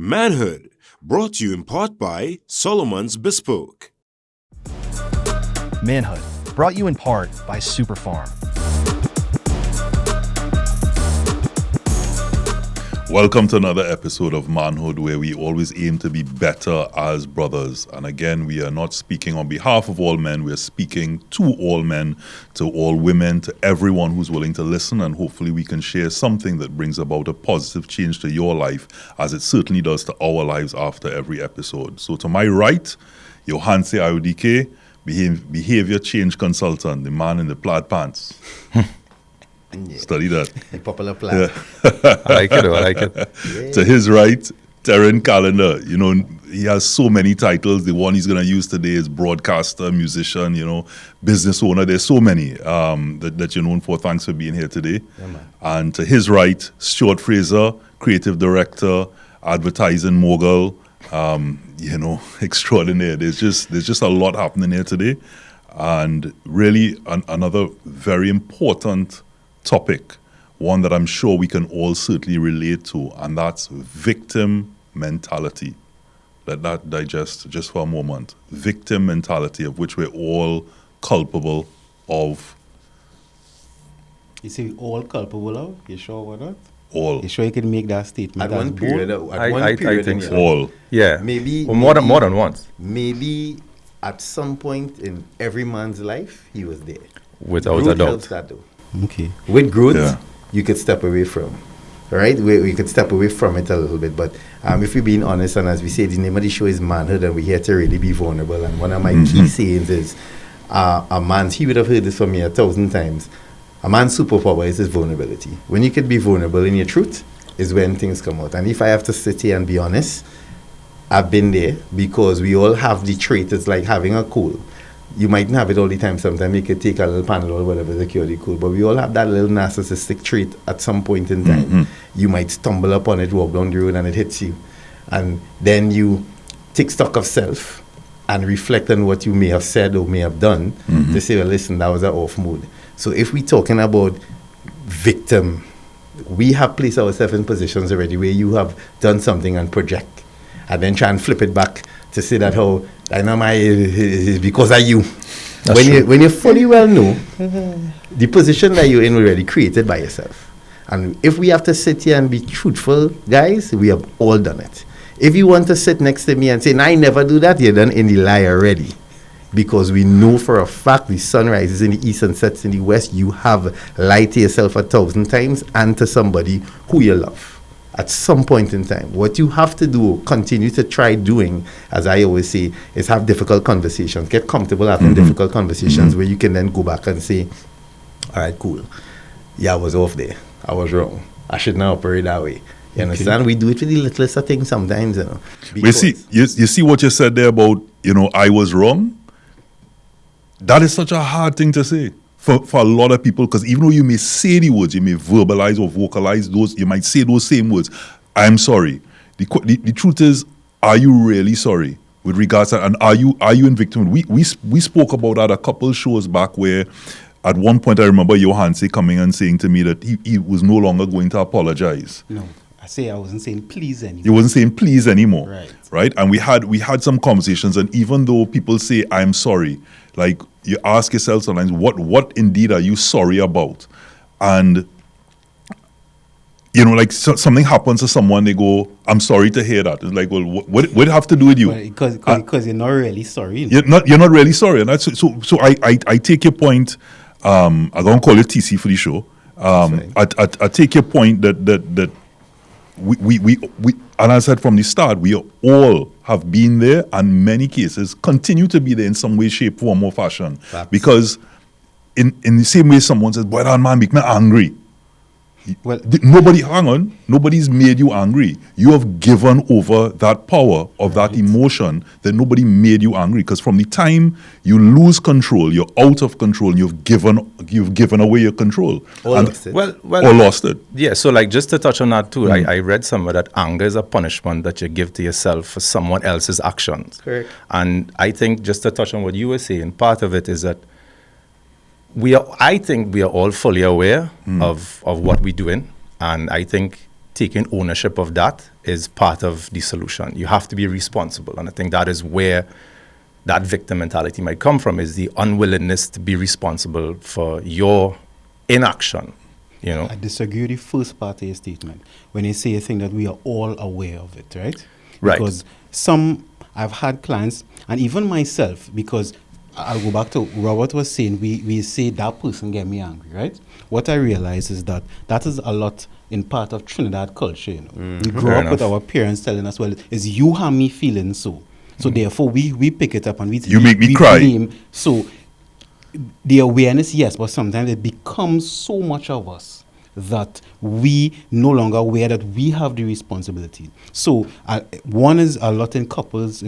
Manhood, brought to you in part by Solomon's Bespoke. Manhood, brought you in part by Superfarm. Welcome to another episode of Manhood, where we always aim to be better as brothers. And again, we are not speaking on behalf of all men. We are speaking to all men, to all women, to everyone who's willing to listen. And hopefully we can share something that brings about a positive change to your life, as it certainly does to our lives after every episode. So to my right, Johanse EIDETIC, behavior change consultant, the man in the plaid pants. Yeah. Study that. The popular plan. I like it. Yeah. To his right, Terrin Calender. You know, he has so many titles. The one he's going to use today is broadcaster, musician, business owner. There's so many that you're known for. Thanks for being here today. Yeah, man. And to his right, Stuart, Fraser, creative director, advertising mogul, extraordinaire. There's just a lot happening here today. And really another very important topic, one that I'm sure we can all certainly relate to, and that's victim mentality. Let that digest just for a moment. Victim mentality, of which we're all culpable of. You say all culpable of? You sure about that? All. You sure you can make that statement? At one period, I think in so. your life. All. Yeah. Maybe more than once. Maybe at some point in every man's life, he was there. Without a Growth doubt. helps that though. Okay. With growth, Yeah. you could step away from. Right? We could step away from it a little bit. But if we're being honest, and as we say, the name of the show is Manhood, and we're here to really be vulnerable. And one of my key sayings is, he would have heard this from me 1,000 times, a man's superpower is his vulnerability. When you could be vulnerable in your truth is when things come out. And if I have to sit here and be honest, I've been there, because we all have the trait. It's like having a cold. You mightn't have it all the time. Sometimes you could take a little Panadol or whatever to cure the cold. But we all have that little narcissistic trait at some point in time. You might stumble upon it, walk down the road, and it hits you. And then you take stock of self and reflect on what you may have said or may have done to say, well, listen, that was an off mood. So if we're talking about victim, we have placed ourselves in positions already where you have done something and project, and then try and flip it back to say that how dynamite is because of you. When you fully well know the position that you're in already created by yourself. And if we have to sit here and be truthful, guys, we have all done it. If you want to sit next to me and say, I never do that, you're done in the lie already. Because we know for a fact the sun rises in the east and sets in the west. You have lied to yourself 1,000 times and to somebody who you love at some point in time. What you have to do, continue to try doing, as I always say, is have difficult conversations. Get comfortable having difficult conversations where you can then go back and say, all right, cool. Yeah, I was off there. I was wrong. I should not operate that way. You understand? We do it with the littlest of things sometimes, We see, you see what you said there about, I was wrong? That is such a hard thing to say for a lot of people, because even though you may say the words, you may verbalize or vocalize those, you might say those same words, I'm sorry. The truth is, are you really sorry with regards to, and are you in victim? We spoke about that a couple shows back, where at one point I remember Johanse coming and saying to me that he was no longer going to apologize. No, I wasn't saying please anymore. He wasn't saying please anymore. Right. And we had some conversations, and even though people say I'm sorry, like, you ask yourself sometimes, what indeed are you sorry about? And something happens to someone, they go, I'm sorry to hear that. It's like, well, what it have to do with you? Well, because you're not really sorry. You're not really sorry. And that's so I take your point. I'm gonna call it TC for the show. I take your point that we and as I said from the start, we all have been there, and many cases continue to be there in some way, shape, form, or fashion. Facts. Because in the same way someone says, boy, that man make me angry. Well, Nobody's made you angry. You have given over that power of that emotion, that nobody made you angry. Because from the time you lose control, you're out of control, and you've given away your control. Or lost it. Well, or lost it. Yeah, so like just to touch on that too, I read somewhere that anger is a punishment that you give to yourself for someone else's actions. Correct. And I think just to touch on what you were saying, part of it is that I think we are all fully aware of what we're doing. And I think taking ownership of that is part of the solution. You have to be responsible. And I think that is where that victim mentality might come from, is the unwillingness to be responsible for your inaction. You know? I disagree with the first part of your statement when you say a thing that we are all aware of it, right? Right. Because I've had clients, and even myself, because I'll go back to Robert was saying, we say that person get me angry, right? What I realize is that is a lot in part of Trinidad culture, you know. We grew up with our parents telling us, well, it's you have me feeling so. So therefore we pick it up and we make me cry. blame. So the awareness, yes, but sometimes it becomes so much of us that we no longer aware that we have the responsibility. So one is a lot in couples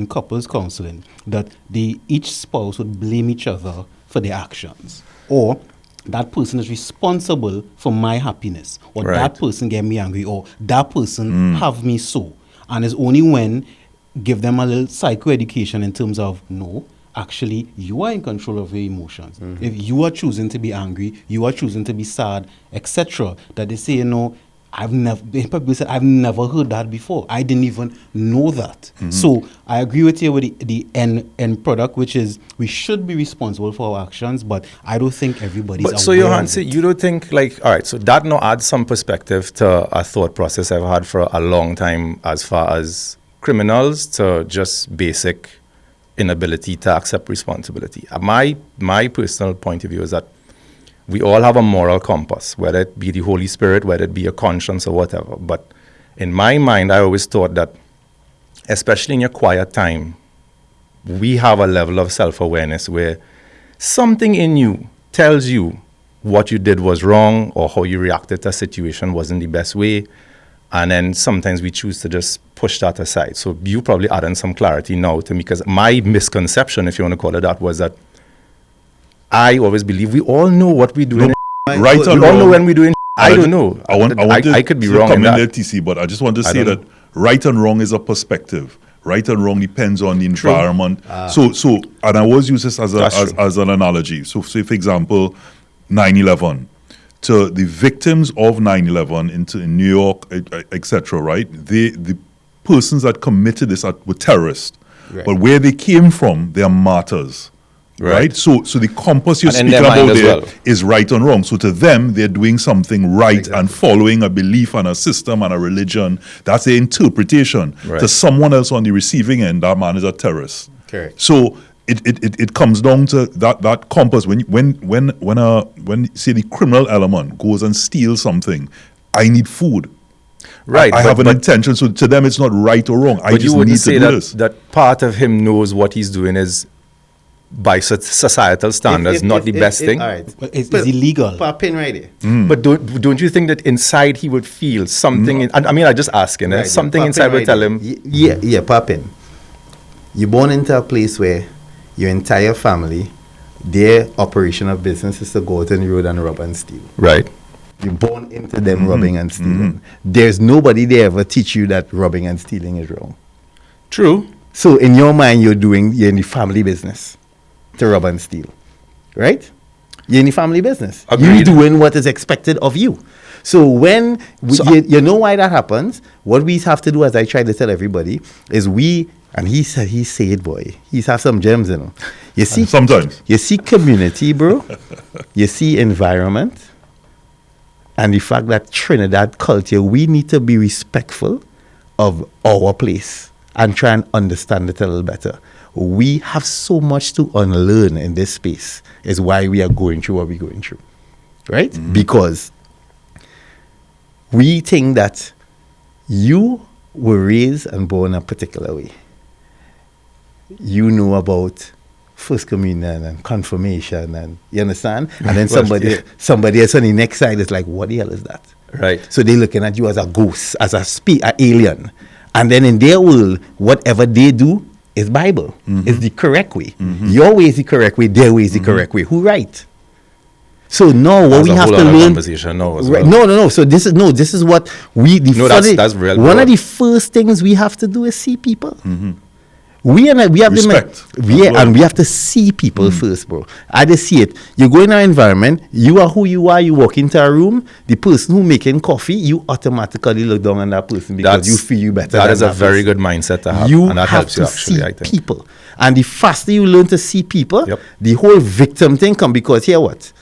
counseling, that each spouse would blame each other for their actions, or that person is responsible for my happiness, or that person get me angry, or that person have me so. And it's only when give them a little psychoeducation in terms of, no, actually, you are in control of your emotions. If you are choosing to be angry, you are choosing to be sad, etc., that they say, you know, I've never heard that before. I didn't even know that. So I agree with you with the end product, which is we should be responsible for our actions, but I don't think everybody's aware. But so Johan, you don't think, like, all right, so that now adds some perspective to a thought process I've had for a long time as far as criminals to just basic inability to accept responsibility. My personal point of view is that we all have a moral compass, whether it be the Holy Spirit, whether it be a conscience or whatever. But in my mind, I always thought that, especially in your quiet time, we have a level of self-awareness where something in you tells you what you did was wrong or how you reacted to a situation wasn't the best way. And then sometimes we choose to just push that aside. So you probably adding some clarity now to me, because my misconception, if you want to call it that, was that I always believe we all know what we're doing. Right or we wrong, all know when we're doing. I don't know. I could be to wrong in come in that. there, TC, but I just want to say that right and wrong is a perspective. Right and wrong depends on the environment. So, and I always use this as an analogy. So, say for example, 9/11. To the victims of 9/11 in New York, etc., right? The persons that committed this were terrorists. Right. But where they came from, they are martyrs. Right? So the compass you're speaking about there is right and wrong. So to them, they're doing something right and following a belief and a system and a religion. That's their interpretation. Right. To someone else on the receiving end, that man is a terrorist. Correct. So it comes down to that compass. When say the criminal element goes and steals something, I need food. Right. I have an intention. So to them, it's not right or wrong. I just need to do this. That part of him knows what he's doing is, by societal standards, not the best thing. All right. But it's illegal. Put a pin right there. But don't you think that inside he would feel something? I just asking. Right, something inside would tell him. Yeah, pop in. You're born into a place where your entire family, their operation of business is to go out on the road and rob and steal. Right. You're born into them robbing and stealing. There's nobody there ever teach you that robbing and stealing is wrong. True. So in your mind, you're in the family business to rob and steal, right? You're in the family business. Agreed. You're doing what is expected of you. So when you know why that happens, what we have to do, as I try to tell everybody, is and he said, boy, he's have some gems in him. You see, sometimes you see community, bro. You see environment, and the fact that Trinidad culture, we need to be respectful of our place and try and understand it a little better. We have so much to unlearn in this space, is why we are going through what we're going through, right? Because we think that you were raised and born a particular way. You know about First Communion and confirmation, and you understand? And then somebody else on the next side is like, what the hell is that? Right. So they're looking at you as a ghost, as an alien. And then in their world, whatever they do is Bible. It's the correct way. Your way is the correct way, their way is the correct way. Who right? So now what we have to learn. Conversation now as well. No. So this is what we. That's real. One of the first things we have to do is see people. We have Respect. and we have to see people first, bro. I just see it. You go in our environment, you are who you are. You walk into a room, the person who making coffee, you automatically look down on that person because you feel you better. That than is a that very person. good mindset to have, You and that have helps you to actually, see I think. people, and the faster you learn to see people, Yep. the whole victim thing come because hear what?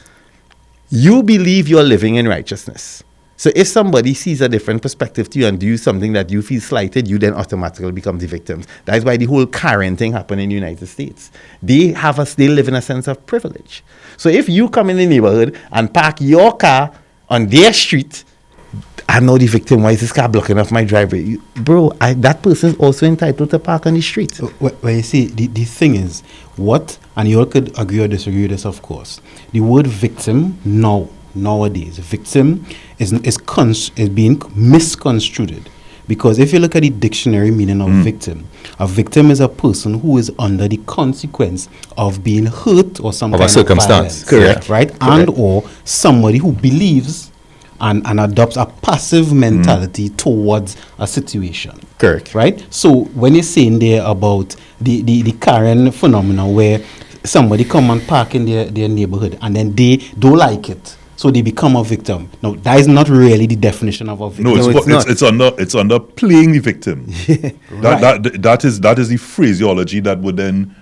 You believe you're living in righteousness. So if somebody sees a different perspective to you and do something that you feel slighted, you then automatically become the victim. That's why the whole Karen thing happened in the United States. They live in a sense of privilege. So if you come in the neighborhood and park your car on their street, I know the victim. Why is this car blocking off my driveway? That person is also entitled to park on the street. Well, you see, the thing is, and you all could agree or disagree with this, of course. The word victim nowadays, victim is being misconstrued. Because if you look at the dictionary meaning of victim, a victim is a person who is under the consequence of being hurt or some Of kind a circumstance. of violence, Correct. right? Correct. And or somebody who believes and adopts a passive mentality towards a situation. Correct. Right? So when you're saying there about the Karen phenomenon where somebody come and park in their neighborhood and then they don't like it, so they become a victim. No, that is not really the definition of a victim. No, it's not. it's under playing the victim. That is the phraseology that would then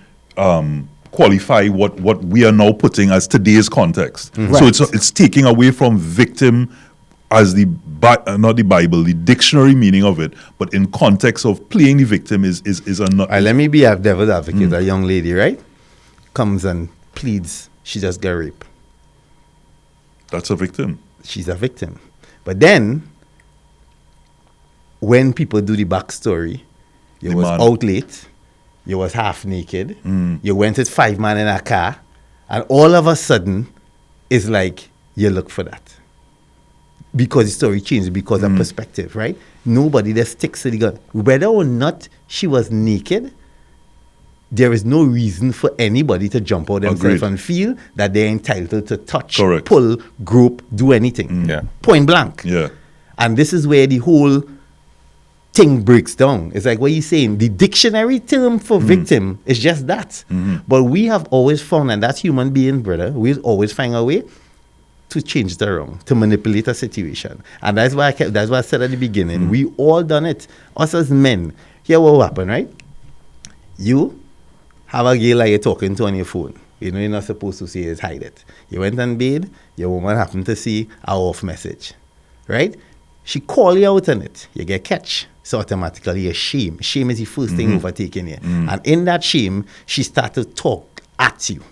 qualify what we are now putting as today's context. Right. So it's taking away from victim as not the Bible, the dictionary meaning of it, but in context of playing the victim is Let me be a devil's advocate. A young lady, right, comes and pleads she just got raped. that's a victim. She's a victim. But then, when people do the backstory, you The was man. out late, you was half naked, you went with 5 men in a car, and all of a sudden, it's like, you look for that. Because the story changed, because of perspective, right? Nobody that sticks to the gun. Whether or not she was naked, there is no reason for anybody to jump out themselves Agreed. and feel that they're entitled to touch, Correct. pull, grope, do anything. Yeah. Point blank. Yeah. And this is where the whole thing breaks down. It's like what you're saying. The dictionary term for victim is just that. But we have always found, and that's human being, brother, we always find a way to change it around, to manipulate a situation. And that's why I said at the beginning, we all done it. Us as men. Here what happened, right? You have a girl like you're talking to on your phone. You know you're not supposed to see is hide it. You went and bed, your woman happened to see a off message. Right? She call you out on it. You get catch. So automatically you're shame. Shame is the first thing overtaking you. And in that shame, she started to talk at you.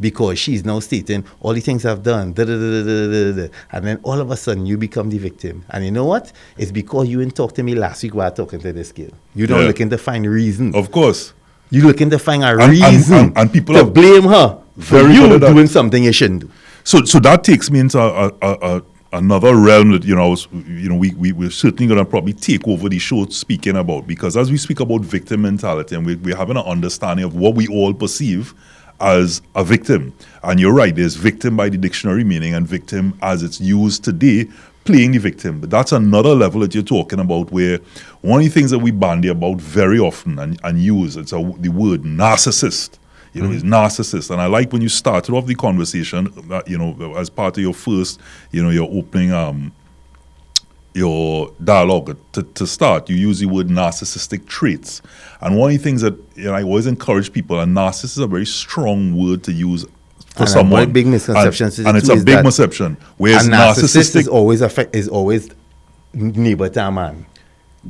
Because she's now stating all the things I've done. And then all of a sudden you become the victim. And you know what? It's because you didn't talk to me last week while talking to this girl. You don't looking to find reason. Of course. You're looking to find a And- reason and people to are blame her for very good you at that. doing something you shouldn't do. So that takes me into another realm that we're certainly going to probably take over the show speaking about, because as we speak about victim mentality and we're having an understanding of what we all perceive as a victim, and you're right, there's victim by the dictionary meaning and victim as it's used today, playing the victim. But that's another level that you're talking about, where one of the things that we bandy about very often and use, the word narcissist. Is narcissist. And I like when you started off the conversation, as part of your first, your opening, your dialogue to start, you use the word narcissistic traits. And one of the things that I always encourage people, and narcissist is a very strong word to use for And someone. one big misconception and it's a big misconception. Whereas A narcissist narcissistic is always neighbor to a man.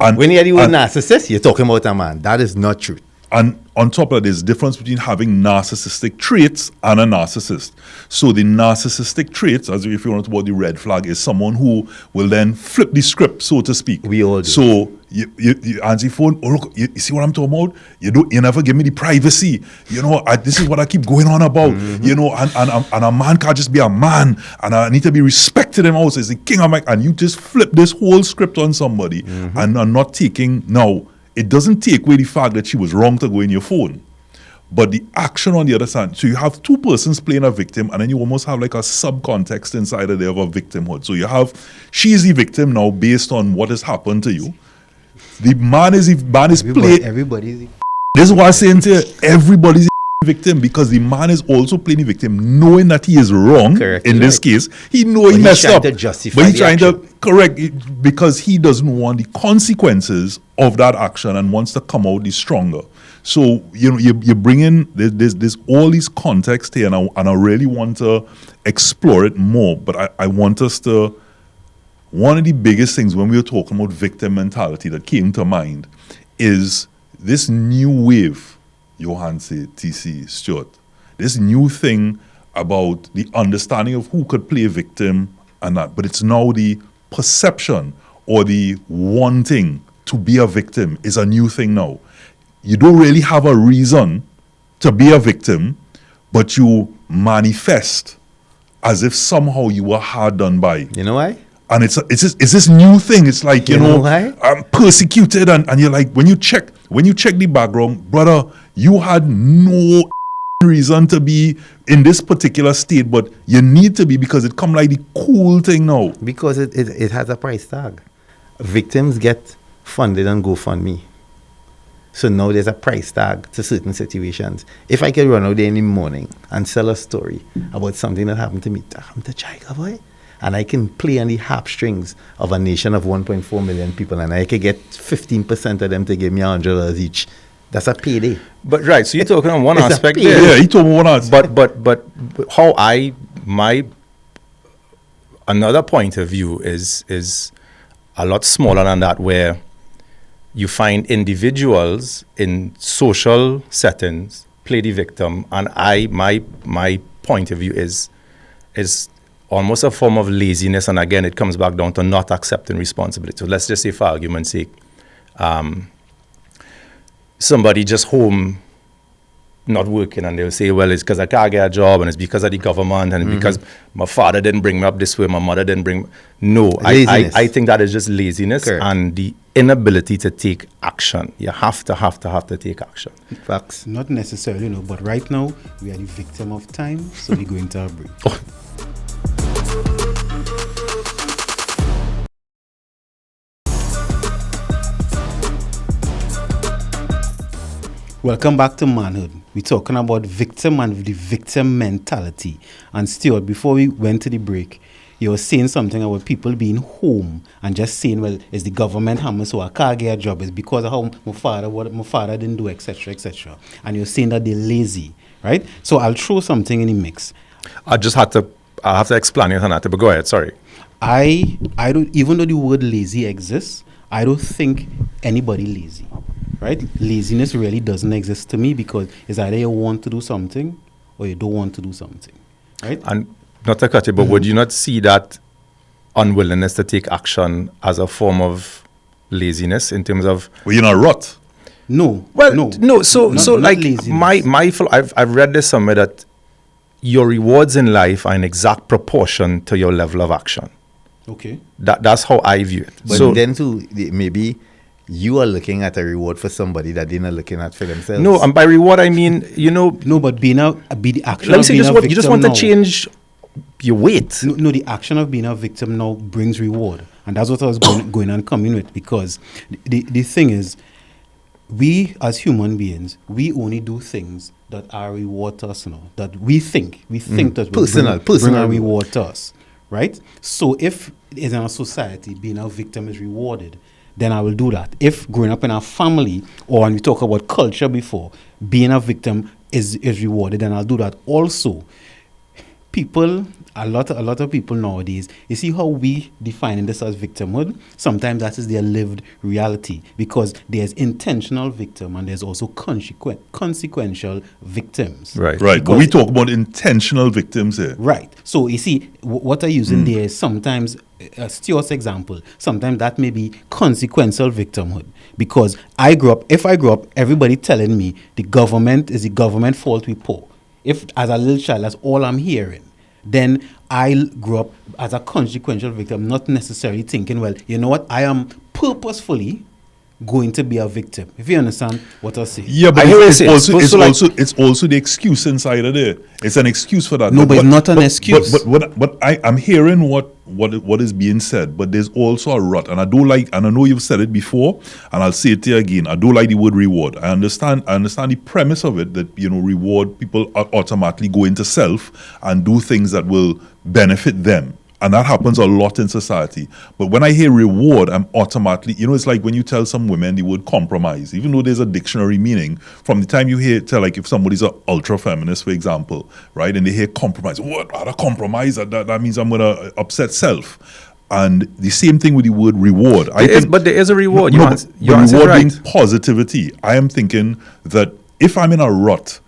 and, When you hear the word and- narcissist, you're talking about a man. That is not true. And on top of that, there's a difference between having narcissistic traits and a narcissist. So the narcissistic traits, as if you want to talk about the red flag, is someone who will then flip the script, so to speak. We all do. So you answer the phone, oh look, you see what I'm talking about? You never give me the privacy. This is what I keep going on about. And a man can't just be a man, and I need to be respected in house. It's the king of my, and you just flip this whole script on somebody and are not taking now. It doesn't take away the fact that she was wrong to go in your phone. But the action on the other side, so you have two persons playing a victim, and then you almost have like a subcontext inside of there of a victimhood. So you have, she's the victim now based on what has happened to you. The man is playing. Everybody is This is why I'm saying to you, everybody's a victim because the man is also playing the victim, knowing that he is wrong. Correct, in this right. case. He know he But he's messed trying up. to justify but he's the trying to action. correct it because he doesn't want the consequences of that action and wants to come out the stronger. So you bring in there's all these context here, and I really want to explore it more. But I want us to. One of the biggest things when we were talking about victim mentality that came to mind is this new wave, Johan said, TC, Stuart, this new thing about the understanding of who could play victim and that, but it's now the perception or the wanting to be a victim is a new thing now. You don't really have a reason to be a victim, but you manifest as if somehow you were hard done by. You know why? And it's this new thing. It's like, you know, why? I'm persecuted, and you're like, when you check the background, brother, you had no reason to be in this particular state, but you need to be because it come like the cool thing now. Because it has a price tag. Victims get funded on GoFundMe. So now there's a price tag to certain situations. If I can run out there in the morning and sell a story about something that happened to me, that happened to Chika boy, and I can play on the harp strings of a nation of 1.4 million people, and I can get 15% of them to give me $100 each, that's a payday. But right, so you're talking on one It's a aspect pay- there. Yeah, he told me one answer. But how my another point of view is a lot smaller than that, where you find individuals in social settings play the victim, and my point of view is almost a form of laziness, and again it comes back down to not accepting responsibility. So let's just say, for argument's sake, somebody just home not working, and they'll say, well, it's because I can't get a job, and it's because of the government, and it's because my father didn't bring me up this way, my mother didn't bring me. No, Laziness. I think that is just laziness. Correct. And the inability to take action. You have to take action. Facts. Not necessarily, no, but right now we are the victim of time, so we're going to a break. Welcome back to Manhood. We're talking about victim and the victim mentality. And Stuart, before we went to the break, you were saying something about people being home and just saying, well, it's the government hammer, so I can't get a job. It's because of how what my father didn't do, etc., etc. And you're saying that they're lazy, right? So I'll throw something in the mix. I have to explain it, Hanata, but go ahead, sorry. I don't, even though the word lazy exists, I don't think anybody lazy, right? Laziness really doesn't exist to me, because it's either you want to do something or you don't want to do something, right? And not to cut you, but would you not see that unwillingness to take action as a form of laziness in terms of? Well, you're not rot. No. Well, no. So not like laziness. I've read this somewhere that your rewards in life are in exact proportion to your level of action. Okay. That's how I view it. But So then too, maybe you are looking at a reward for somebody that they're not looking at for themselves. no, and by reward I mean, No, but be the action let me of say being a victim you just want now. to change your weight. No, the action of being a victim now brings reward. And that's what I was going and coming with, because the thing is, we as human beings, we only do things that are reward to us now. That we think that will bring a reward to us, right? So if in a society being a victim is rewarded, then I will do that. If growing up in a family, or when we talk about culture before, being a victim is rewarded, then I'll do that also. People, a lot of people nowadays, you see how we define this as victimhood? Sometimes that is their lived reality, because there's intentional victim and there's also consequential victims. Right. Right, but we talk about intentional victims here. Right. So you see, what I use in there is sometimes, Stuart's example, sometimes that may be consequential victimhood. Because if I grew up, everybody telling me the government is the government fault we poor. If as a little child, that's all I'm hearing, then I grew up as a consequential victim, not necessarily thinking, well, you know what, I am purposefully going to be a victim. If you understand what I say. Yeah, but I hear what it's you're saying. also So it's also the excuse inside of there. It's an excuse for that. No, but it's not an excuse. But I'm hearing what is being said, but there's also a rut, and I don't like, and I know you've said it before, and I'll say it to you again. I don't like the word reward. I understand the premise of it, that reward people automatically go into self and do things that will benefit them. And that happens a lot in society. But when I hear reward, I'm automatically, it's like when you tell some women the word compromise, even though there's a dictionary meaning, from the time you hear, like if somebody's an ultra feminist, for example, right, and they hear compromise, what? Are a compromise? That means I'm going to upset self. And the same thing with the word reward. But there is a reward. But You're reward right. being positivity. I am thinking that if I'm in a rut,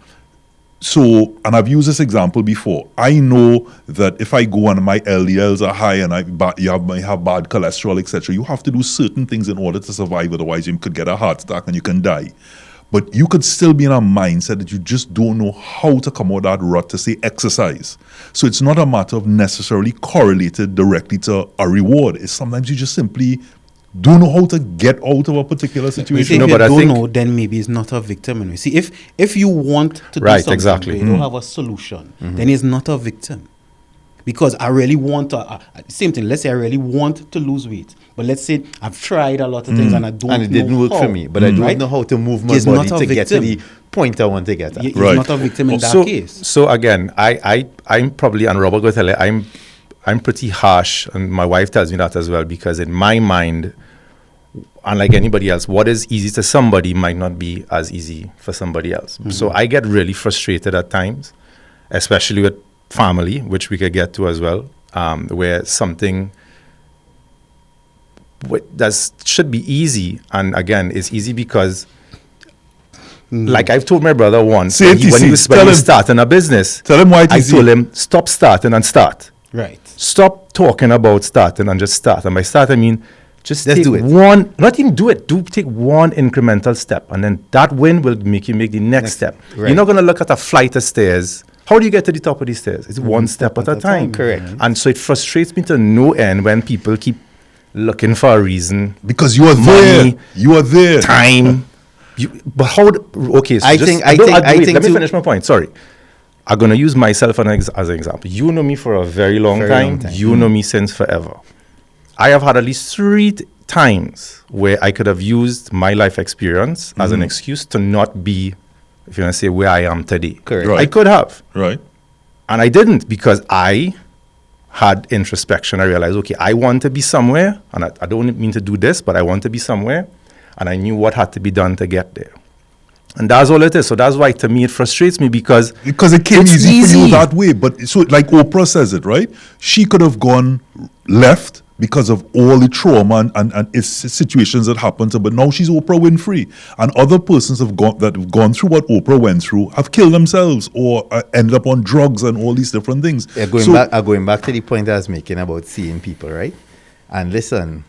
so, and I've used this example before, I know that if I go and my LDLs are high and you have bad cholesterol, etc., you have to do certain things in order to survive. Otherwise, you could get a heart attack and you can die. But you could still be in a mindset that you just don't know how to come out of that rut to say exercise. So it's not a matter of necessarily correlated directly to a reward. It's sometimes you just simply don't know how to get out of a particular situation. If you don't know, then maybe it's not a victim. And see, if you want to do something, exactly. but you don't have a solution, then it's not a victim. Because I really want to, same thing, let's say I really want to lose weight. But let's say I've tried a lot of things and I don't know. And it didn't work for me, but I don't know how to move my It's body not a to get to victim. the point I want to get at. He's Right. not a victim in that so, case. So again, I'm probably, and Robert will tell you, I'm pretty harsh, and my wife tells me that as well, because in my mind, unlike anybody else, what is easy to somebody might not be as easy for somebody else. So I get really frustrated at times, especially with family, which we could get to as well, where something that should be easy, and again, it's easy because, like I've told my brother once, Say it, when he TC. was starting a business, Tell him why it I is told easy. him, stop starting and start. Right. Stop talking about starting and just start. And by start, I mean, just Let's take do it. one, not even do it, take one incremental step. And then that win will make you make the next step. right. You're not going to look at a flight of stairs. How do you get to the top of these stairs? It's one step at a time. Correct. And so it frustrates me to no end when people keep looking for a reason, Because you are there. Money, You are there. time. But how? Okay, so I just, think let me to- finish my point. Sorry, I'm gonna use myself as an example. You know me for a very long time. You know me since forever. I have had at least 3 times where I could have used my life experience as an excuse to not be, if you want to say, where I am today. Correct. Right. I could have, Right. and I didn't, because I had introspection. I realized, okay, I want to be somewhere, and I don't mean to do this, but I want to be somewhere, and I knew what had to be done to get there. And that's all it is. So that's why, to me, it frustrates me because it came it's easy for you easy. that way. But so, like Oprah says it, right? She could have gone left because of all the trauma and its situations that happened to her. But now she's Oprah Winfrey. And other persons have gone through what Oprah went through, have killed themselves or ended up on drugs and all these different things. Yeah, going back to the point I was making about seeing people, right? And listen,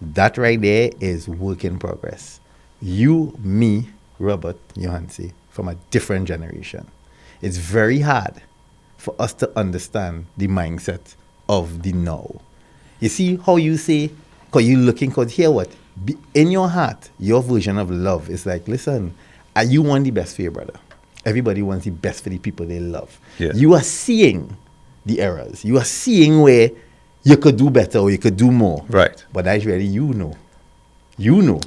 that right there is work in progress. You, me, Robert, Johansi, from a different generation. It's very hard for us to understand the mindset of the now. You see how you say, because you're looking, because hear what? In your heart, your version of love is like, listen, you want the best for your brother. Everybody wants the best for the people they love. Yeah. You are seeing the errors. You are seeing where you could do better or you could do more. Right. But that's really you know. You know.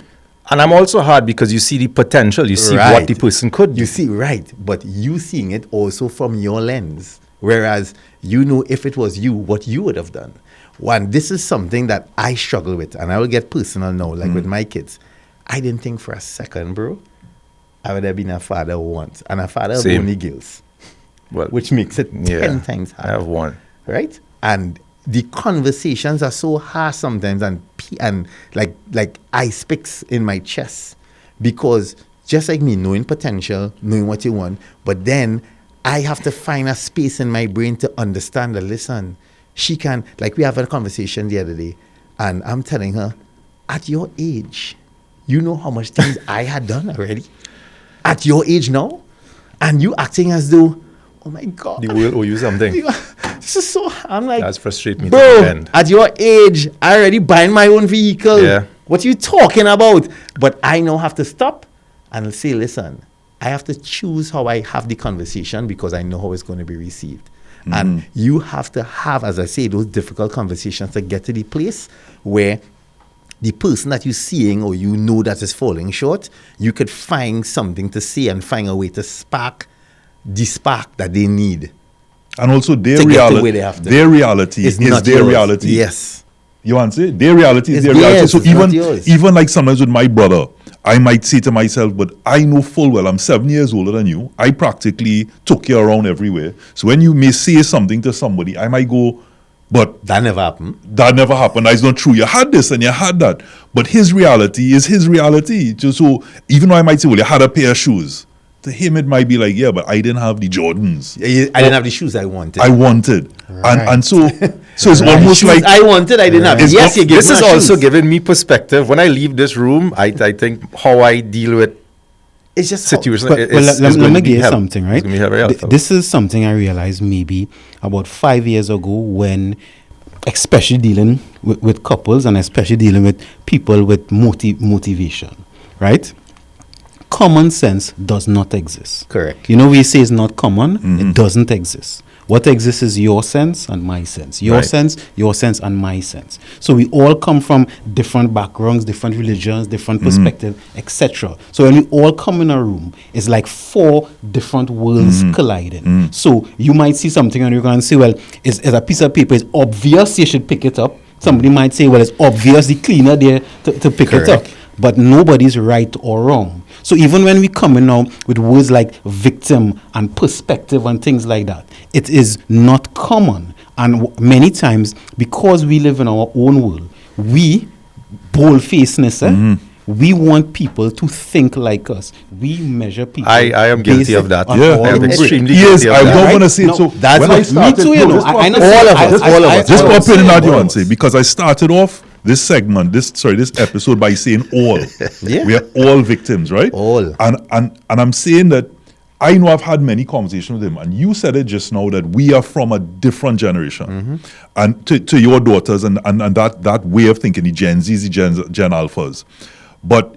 And I'm also hard because you see the potential, you see Right. what the person could do. You see, right. But you seeing it also from your lens. Whereas you know if it was you, what you would have done. One, this is something that I struggle with. And I will get personal now, like with my kids. I didn't think for a second, bro, I would have been a father once. And a father of Same. only girls. Well, Which makes it 10 times I harder. have one. Right? And the conversations are so harsh sometimes and like ice picks in my chest, because just like me, knowing potential, knowing what you want, but then I have to find a space in my brain to understand that, listen, she can, like we have a conversation the other day, and I'm telling her, at your age, you know how much things I had done already? At your age now? And you acting as though, oh my God. The world owe you something. This is so, I'm like, That's frustrating me to bro, the end. at your age, I already buying my own vehicle. Yeah. What you talking about? But I now have to stop and say, listen, I have to choose how I have the conversation because I know how it's going to be received. And you have to have, as I say, those difficult conversations to get to the place where the person that you're seeing or you know that is falling short, you could find something to say and find a way to spark the spark that they need. And also their To get to reality, where they have to. their reality It's is not their yours. reality. Yes. You answer? Their reality is It's their reality. theirs, So it's not even yours. even like sometimes with my brother, I might say to myself, but I know full well I'm 7 years older than you. I practically took you around everywhere. So when you may say something to somebody, I might go, but That never happened. that never happened. That's not true. You had this and you had that. But his reality is his reality. So even though I might say, well, you had a pair of shoes. To him, it might be like, yeah, but I didn't have the Jordans I didn't have the shoes I wanted. I wanted. And so it's almost Shoes like I wanted, I didn't have. It's Yes, not- you give This me is my also shoes. giving me perspective. When I leave this room, I think how I deal with It's just how- situations But, is let going me to be give you help. something, right? It's going to be very helpful. This is something I realized maybe about 5 years ago when, especially dealing with couples and especially dealing with people with motivation, right? Common sense does not exist. Correct. You know, we say it's not common, it doesn't exist. What exists is your sense and my sense. Your sense, and my sense. So we all come from different backgrounds, different religions, different perspectives, etc. So when we all come in a room, it's like 4 different worlds colliding. So you might see something and you're going to say, well, it's a piece of paper. It's obvious you should pick it up. Somebody might say, well, it's obvious the cleaner there to pick it up. Correct. But nobody's right or wrong. So even when we come in now with words like victim and perspective and things like that, it is not common. And many times, because we live in our own world, we, bold-facedness, we want people to think like us. We measure people. I am guilty based of that. on Yeah. all I am the work. extremely yes, guilty of I that. don't Right? want to say it. No, So that's when what- I me started, too, you know. this I know. pop- All of us, all of us. Just all of pop us. in and out, you all want of to say, us. because I started off this segment, this episode by saying all. Yeah. We are all victims, right? All. And I'm saying that I know I've had many conversations with him, and you said it just now that we are from a different generation. And to your daughters and that way of thinking, the Gen Zs, the Gen Alphas. But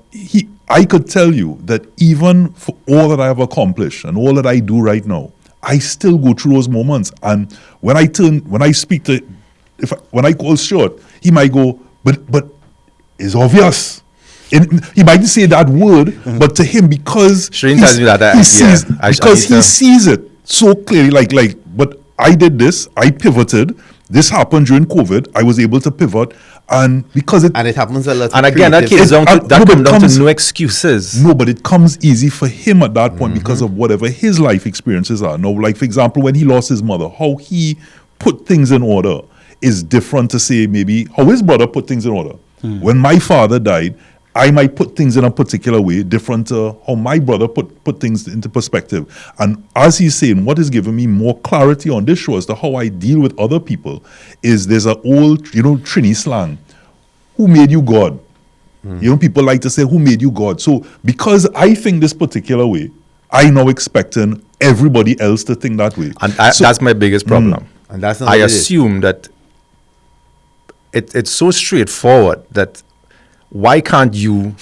I could tell you that even for all that I have accomplished and all that I do right now, I still go through those moments. And when I speak to, when I call Stuart, he might go, but it's obvious. And he might say that word, but to him, because Shreen tells me that, he yeah, sees, I because need he to- sees it so clearly, like, but I did this, I pivoted. This happened during COVID. I was able to pivot, and because it And it happens a lot. And again, that creative- comes down to no, but come it down comes- to no excuses. no, but it comes easy for him at that point because of whatever his life experiences are. No, like for example, when he lost his mother, how he put things in order is different to say maybe how his brother put things in order. When my father died, I might put things in a particular way, different to how my brother put things into perspective. And as he's saying, what is giving me more clarity on this show as to how I deal with other people is there's an old, Trini slang. Who made you God? People like to say, who made you God? So because I think this particular way, I now expecting everybody else to think that way. And So- that's my biggest problem. And that's not I what it is. assume that it's so straightforward that why can't you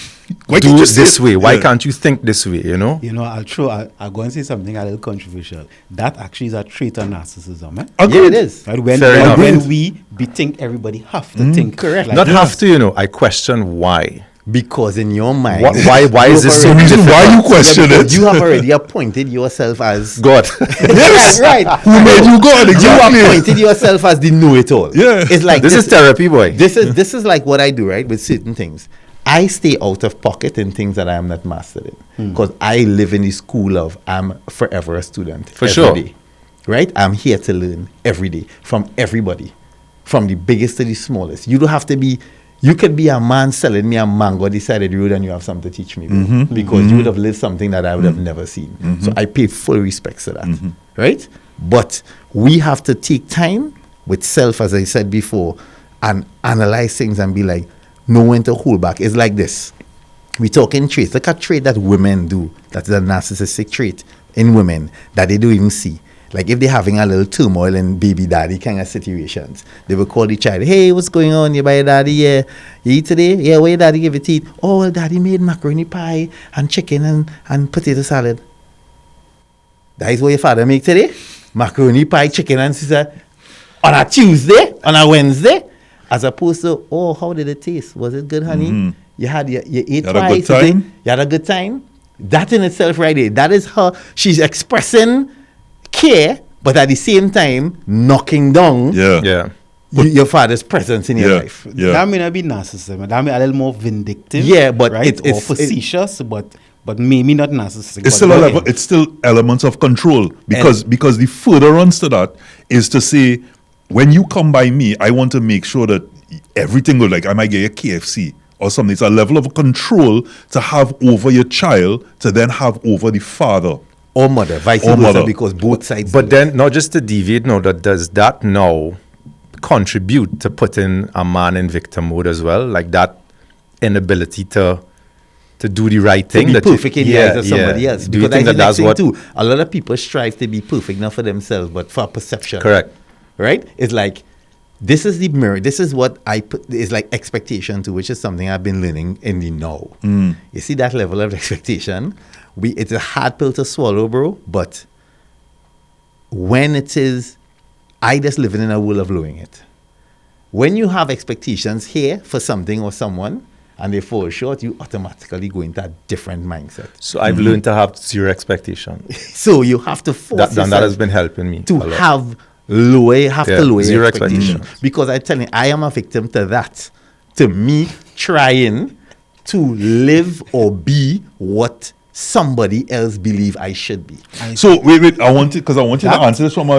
Why do can't you it say this it? way? Why Yeah. can't you think this way, You know, I'll go and say something a little controversial. That actually is a trait of narcissism. Eh? Agreed. Yeah, it is. Right? When, Fair enough. when we think everybody have to think Correct. like Not this. have to, I question why. Because in your mind, Why you is this have so The already- reason why you question because it. you have already appointed yourself as God? Yes. right. Who made you God? You Exactly. appointed yourself as the know-it-all. Yeah. It's like This is therapy, boy. This is like what I do, right? With certain things, I stay out of pocket in things that I am not mastered in, because I live in the school of I'm forever a student. For every sure. day, right? I'm here to learn every day from everybody, from the biggest to the smallest. You don't have to be. You could be a man selling me a mango on the side of the road and you have something to teach me, bro, because you would have lived something that I would have never seen. So I pay full respects to that, right? But we have to take time with self, as I said before, and analyze things and be like, know when to hold back. It's like this. We talk in traits. Look at trait that women do. That's a narcissistic trait in women that they don't even see. like if they're having a little turmoil in baby daddy kind of situations, they will call the child, hey, what's going on? You buy your daddy? Yeah. You eat today? Yeah, where your daddy give you to eat? Oh, well, daddy made macaroni pie and chicken and potato salad. That is what your father make today? Macaroni pie, chicken and sister on a Tuesday, on a Wednesday, as opposed to, oh, how did it taste? Was it good, honey? Mm-hmm. You ate had a twice. good time? You had a good time? That in itself right there, that is her, she's expressing care, but at the same time, knocking down Yeah. your father's presence in your life. Yeah. That may not be narcissism. That may be a little more vindictive. Yeah, but right? Or it's facetious, but maybe not narcissistic. It's but still a okay. level, it's still elements of control because the furtherance to that is to say, when you come by me, I want to make sure that everything goes, like I might get you KFC or something. It's a level of control to have over your child to then have over the father. or mother, vice Or versa, mother. because both sides. But then, not just to deviate, no, does that now contribute to putting a man in victim mode as well? Like that inability to do the right to thing. be that perfect in the eyes of somebody else. Do you Because think that that's what? too? A lot of people strive to be perfect not for themselves, but for perception. Correct. Right? It's like, this is the mirror. This is what I put. It's like expectation too, which is something I've been learning in the now. You see that level of expectation? It's a hard pill to swallow, bro. But when it is, I just living in a world of blowing it. When you have expectations here for something or someone, and they fall short, you automatically go into a different mindset. So I've learned to have zero expectation. So you have to force That has yourself been helping me to a lot. have lower, to lower zero your expectation. expectations. Because I tell you, I am a victim to that. To me trying to live or be what somebody else believe I should be. So wait, I want you to answer this from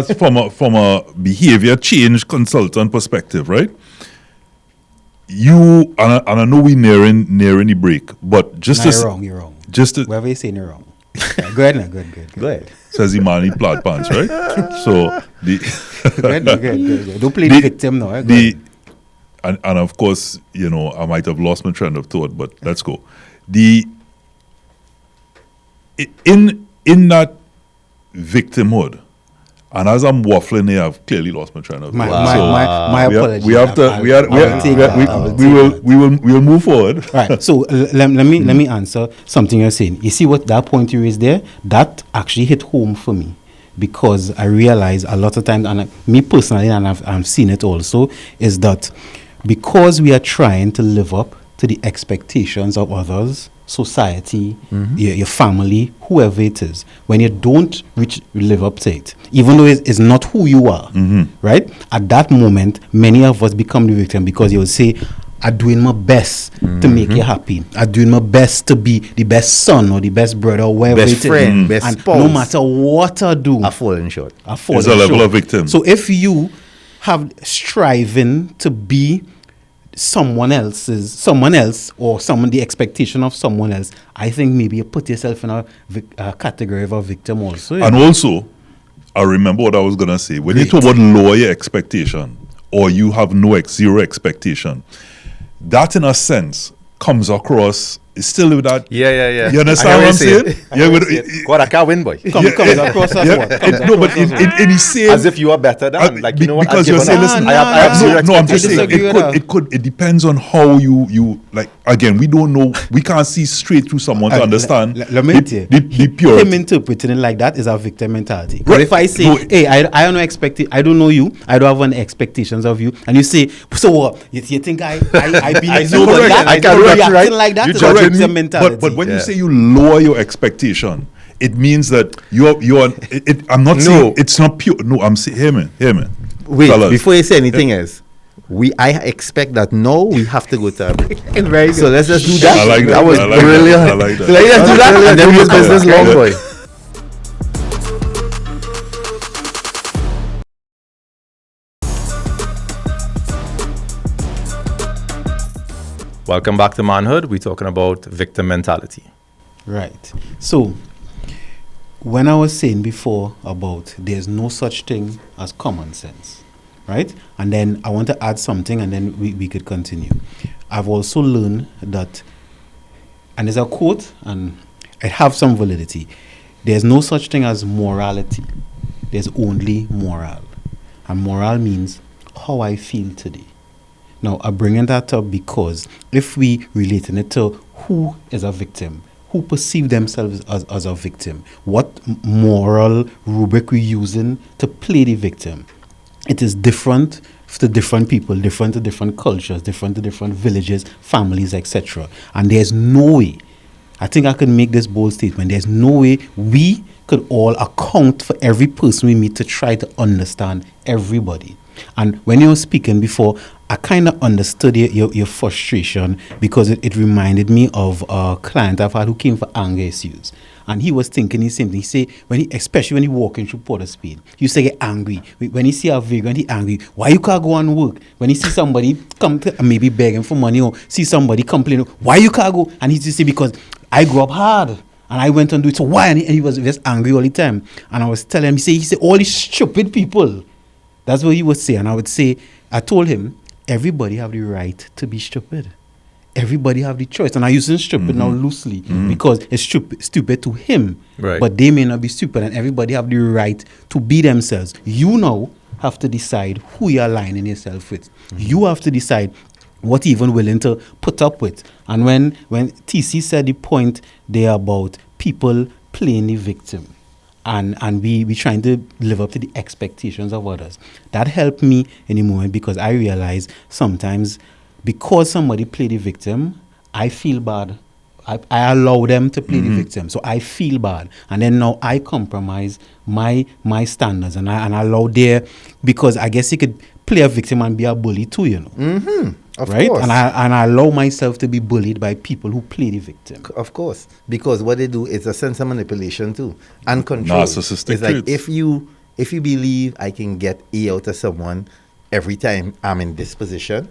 a behavior change consultant perspective, right? You and I know we nearing the break, but just Nah, to you're wrong. You're wrong. just to Whatever you're saying, you're wrong. Yeah, go ahead now. Good. Go ahead. says the man in plaid pants, right? So Good. Don't play the The- victim now. Go ahead. and of course, you know, I might have lost my trend of thought, but let's go. In that victimhood, and as I'm waffling here, I've clearly lost my trend of My thought. apologies. We will move forward. Right. So let me answer something you're saying. You see what that point you raised there? That actually hit home for me, because I realize a lot of times, and me personally, and I've seen it also, is that because we are trying to live up to the expectations of others, society, your family, whoever it is, when you don't live up to it, even though it's not who you are, right? At that moment, many of us become the victim, because you'll say, I'm doing my best to make you happy. I'm doing my best to be the best son or the best brother or whatever Best it is. friend, best and spouse. no matter what I do, I falling short. I fall It's a level short. of victim. So if you have striving to be someone else or the expectation of someone else, I think maybe you put yourself in a category of a victim also. And also, I remember what I was gonna say. When you talk about lower your expectation, or you have zero expectation, that in a sense comes across still with that. Yeah. You understand what I'm saying? God, I can't win, boy. comes across as what? No, but in the same, As if you are better than. Like, you know what? because you're saying, listen, I have zero no, I'm just expectations. saying disagree with that. it depends on how you like. Again, we don't know. We can't see straight through someone to understand Let me tell you, the purity. him interpreting it like that is a victim mentality. Right. But if I say, No, hey, I don't expect it, I don't know you, I don't have any expectations of you, and you say, so what? You think I be I like know, that? correct. I can You're react, reacting right? like that You is a judging victim me? mentality. But when you Yeah. say you lower your expectation, it means that you're. I'm not saying it's not pure. No, I'm saying, hear me. Wait, Fellas. before you say anything else, I expect that now we have to go to a break. Very good. So let's just do that. I like that. That was I like that. brilliant. I like that. So let's just do that and then we'll business Yeah. long, Yeah. boy. Welcome back to Manhood. We're talking about victim mentality. Right. So, when I was saying before about there's no such thing as common sense, right? And then I want to add something and then we could continue. I've also learned that, and there's a quote, and it have some validity, there's no such thing as morality. there's only moral. And moral means how I feel today. Now, I'm bringing that up because if we relating it to who is a victim, who perceive themselves as a victim, what moral rubric we're using to play the victim, it is different to different people, different to different cultures, different to different villages, families, etc. And there's no way, I think I can make this bold statement, there's no way we could all account for every person we meet to try to understand everybody. And when you were speaking before, I kind of understood your frustration because it reminded me of a client I've had who came for anger issues. And he was thinking the same thing. He say, especially when he walking through Port of Spain, you say get angry. When he see a vagrant, he angry. Why you can't go and work? When he see somebody come to maybe begging for money or see somebody complaining, why you can't go? And he just say, because I grew up hard and I went and do it. So why? And he was just angry all the time. And I was telling him, he said, all these stupid people. That's what he would say. And I told him, everybody have the right to be stupid. Everybody have the choice. And I'm using stupid now loosely because it's stupid to him. Right. But they may not be stupid, and everybody have the right to be themselves. You now have to decide who you're aligning yourself with. You have to decide what you're even willing to put up with. And when TC said the point there about people playing the victim, and we trying to live up to the expectations of others. That helped me in the moment because I realized sometimes because somebody play the victim, I feel bad. I allow them to play the victim. So I feel bad. And then now I compromise my standards and I allow because I guess you could play a victim and be a bully too, you know. Mm-hmm. Of right? course. And I allow myself to be bullied by people who play the victim. Of course. Because what they do is a sense of manipulation too. And control. Narcissistic It's like traits. if you believe I can get A out of someone every time I'm in this position,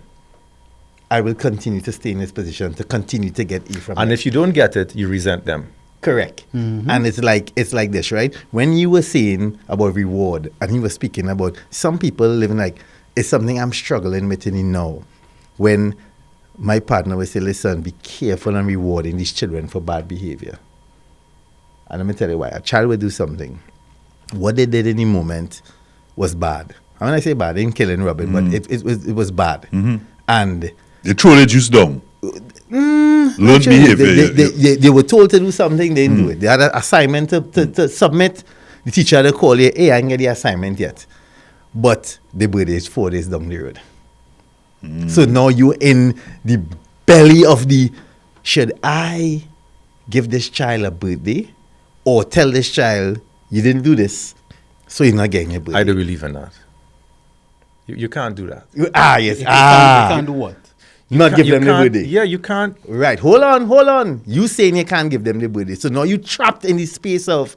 I will continue to stay in this position to continue to get E from And them. if you don't get it, you resent them. Correct. And it's like this, right? When you were saying about reward, and he was speaking about some people living like, it's something I'm struggling with in now. When my partner will say, listen, be careful and rewarding these children for bad behavior. And let me tell you why. A child will do something. What they did in the moment was bad. And when I say bad, they didn't kill and rob it, but it was bad. And They throw the juice down. Learn actually, behavior. they were told to do something, they didn't do it. They had an assignment to submit. The teacher had to call you, hey, I didn't get the assignment yet. But the birthday is 4 days down the road. So now you're in the belly of should I give this child a birthday or tell this child you didn't do this so you're not getting a birthday? I do believe in that. You can't do that. Yes. You can't do what? Not give You them the can't- birthday. Yeah, you can't. Right. Hold on. You saying you can't give them the birthday. So now you trapped in the space of,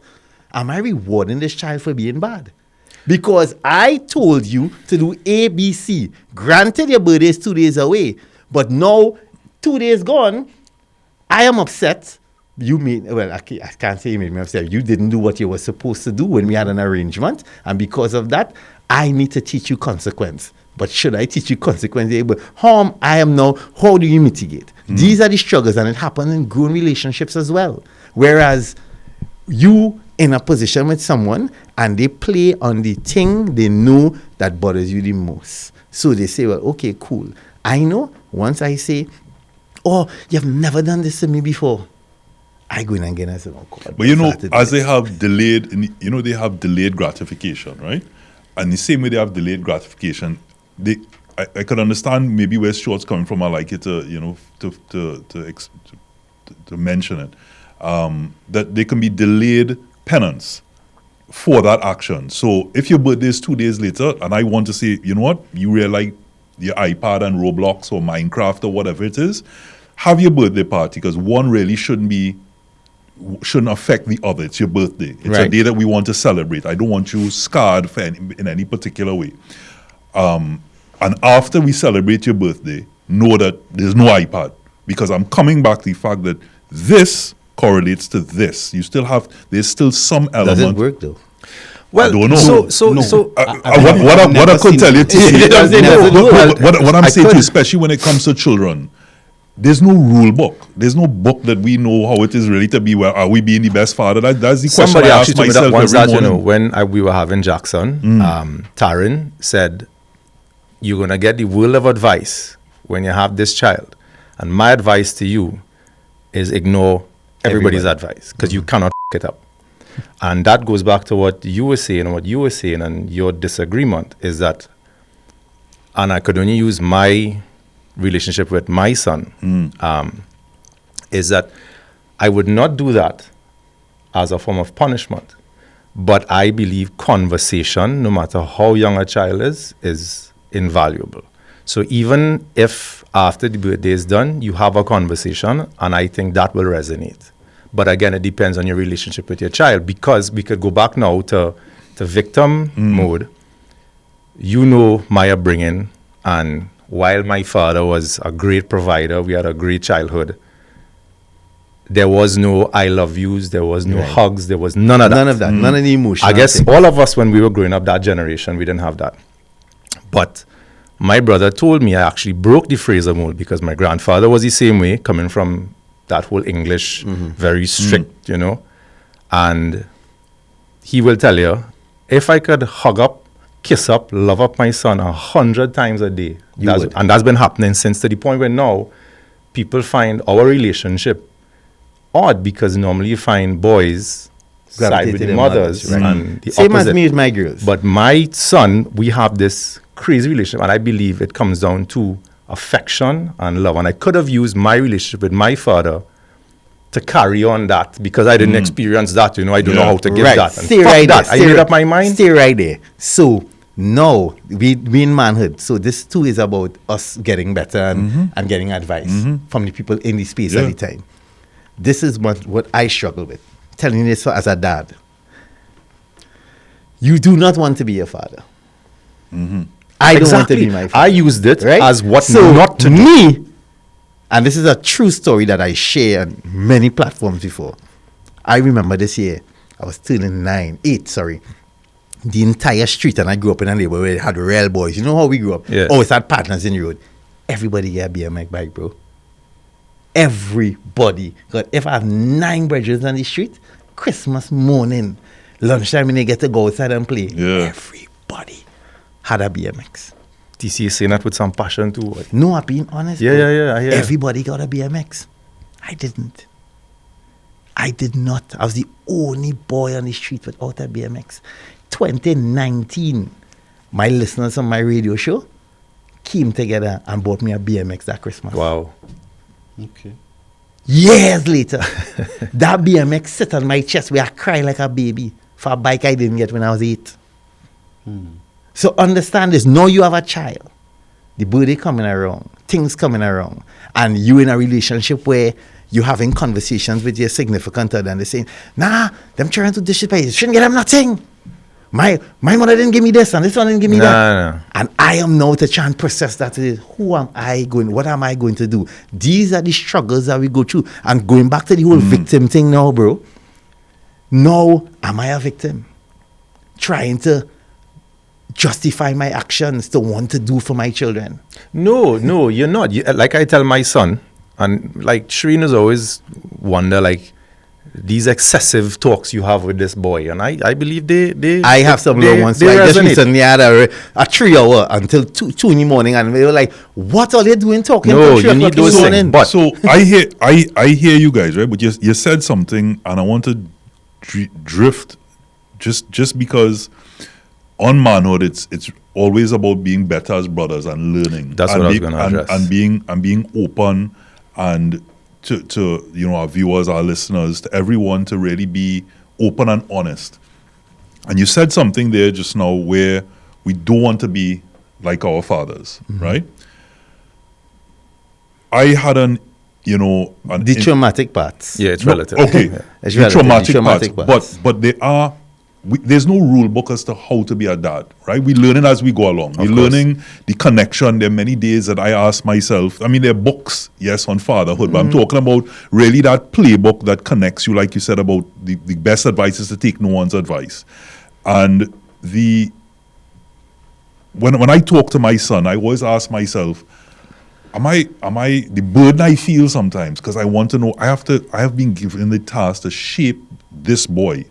am I rewarding this child for being bad? Because I told you to do A, B, C. Granted, your birthday is 2 days away. But now, 2 days gone, I am upset. I can't say you made me upset. You didn't do what you were supposed to do when we had an arrangement. And because of that, I need to teach you consequence. But should I teach you consequence? But how do you mitigate? These are the struggles, and it happens in grown relationships as well. Whereas you in a position with someone and they play on the thing they know that bothers you the most. So they say, well, okay, cool. I know once I say, oh, you've never done this to me before, I go in again and say, oh, God. But as they have delayed, they have delayed gratification, right? And the same way they have delayed gratification, I could understand maybe where Stuart's coming from. I like it to mention it. That they can be delayed penance for that action. So if your birthday is 2 days later and I want to say, you know what, you really like your iPad and Roblox or Minecraft or whatever it is, have your birthday party, because one really shouldn't affect the other. It's your birthday. It's a day that we want to celebrate. I don't want you scarred in any particular way. And after we celebrate your birthday, know that there's no iPad, because I'm coming back to the fact that this correlates to this. There's still some element. Does it work though? Well, I don't know. So what I could tell you, It doesn't work. what I'm I saying to could- you, especially when it comes to children, there's no rule book. There's no book that we know how it is really to be. Well, are we being the best father? That's the question Somebody I actually ask told me that myself once every that, morning. when we were having Jackson, Terrin said, you're going to get the world of advice when you have this child. And my advice to you is ignore everybody's advice because you cannot f it up. And that goes back to what you were saying and your disagreement is that, and I could only use my relationship with my son, is that I would not do that as a form of punishment. But I believe conversation, no matter how young a child is invaluable. So even if after the birthday is done, you have a conversation, and I think that will resonate. But again, it depends on your relationship with your child, because we could go back now to victim mode. You know my upbringing, and while my father was a great provider, we had a great childhood. There was no I love yous, there was no hugs, there was none of that. None of that. None of the emotion. I guess all of us, when we were growing up, that generation, we didn't have that. But my brother told me I actually broke the Fraser mold because my grandfather was the same way, coming from that whole English, very strict, And he will tell you, if I could hug up, kiss up, love up my son 100 times a day, and that's been happening since, to the point where now people find our relationship odd, because normally you find boys side with the mothers, and the same opposite. as me with my girls. But my son, we have this crazy relationship, and I believe it comes down to affection and love. And I could have used my relationship with my father to carry on that, because I didn't experience that. I don't know how to give that. And Stay fuck right that. there. I made up my mind. Stay right there. So now we in manhood. So this too is about us getting better and getting advice from the people in the space at the time. This is what I struggle with. Telling you this as a dad. You do not want to be a father. I don't want to be my father. I used it as what so not to do. me, and this is a true story that I share on many platforms before. I remember this year, I was turning 8. The entire street, and I grew up in a neighborhood where it had real boys. You know how we grew up? Yeah. Always had partners in the road. Everybody get a BMX bike, bro. Everybody. Because if I have 9 brothers on the street, Christmas morning, lunchtime, when they get to go outside and play, everybody had a BMX. TC is saying that with some passion too. No, I'm being honest. Yeah, bro. yeah, I hear. Everybody got a BMX. I didn't. I did not. I was the only boy on the street without a BMX. 2019, my listeners on my radio show came together and bought me a BMX that Christmas. Wow. Okay. Years later, that BMX sit on my chest where I cry like a baby for a bike I didn't get when I was 8. So understand this. Now you have a child. The birthday coming around. Things coming around. And you in a relationship where you're having conversations with your significant other and they're saying, nah, them trying to disrespect you. Shouldn't get them nothing. My mother didn't give me this and this one didn't give me that. No. And I am now to try and process that. What am I going to do? These are the struggles that we go through. And going back to the whole victim thing now, bro. Now, am I a victim? Trying to justify my actions to want to do for my children. No, you're not. Like I tell my son, and like Shreen is always wonder, like, these excessive talks you have with this boy, and I believe they I have some little ones. they Like just resonate. recently I had a 3 hour until 2 in the morning, and they were like, "What are they doing talking?" No, till 3 you need o'clock in the those morning?" things, but- So I hear you guys, right? But you said something, and I want to drift just because on manhood it's always about being better as brothers and learning. That's and what I was gonna address. and being open and to our viewers, our listeners, to everyone, to really be open and honest. And you said something there just now where we don't want to be like our fathers, right? I had The traumatic parts. Yeah, it's no, relative. Okay, Yeah. It's the relative, traumatic parts. But there's no rule book as to how to be a dad, right? We're learning as we go along. We're learning the connection. There are many days that I ask myself, I mean, there are books, yes, on fatherhood, but I'm talking about really that playbook that connects you, like you said, about the best advice is to take no one's advice. And when I talk to my son, I always ask myself, am I the burden I feel sometimes, because I want to know, I have been given the task to shape this boy.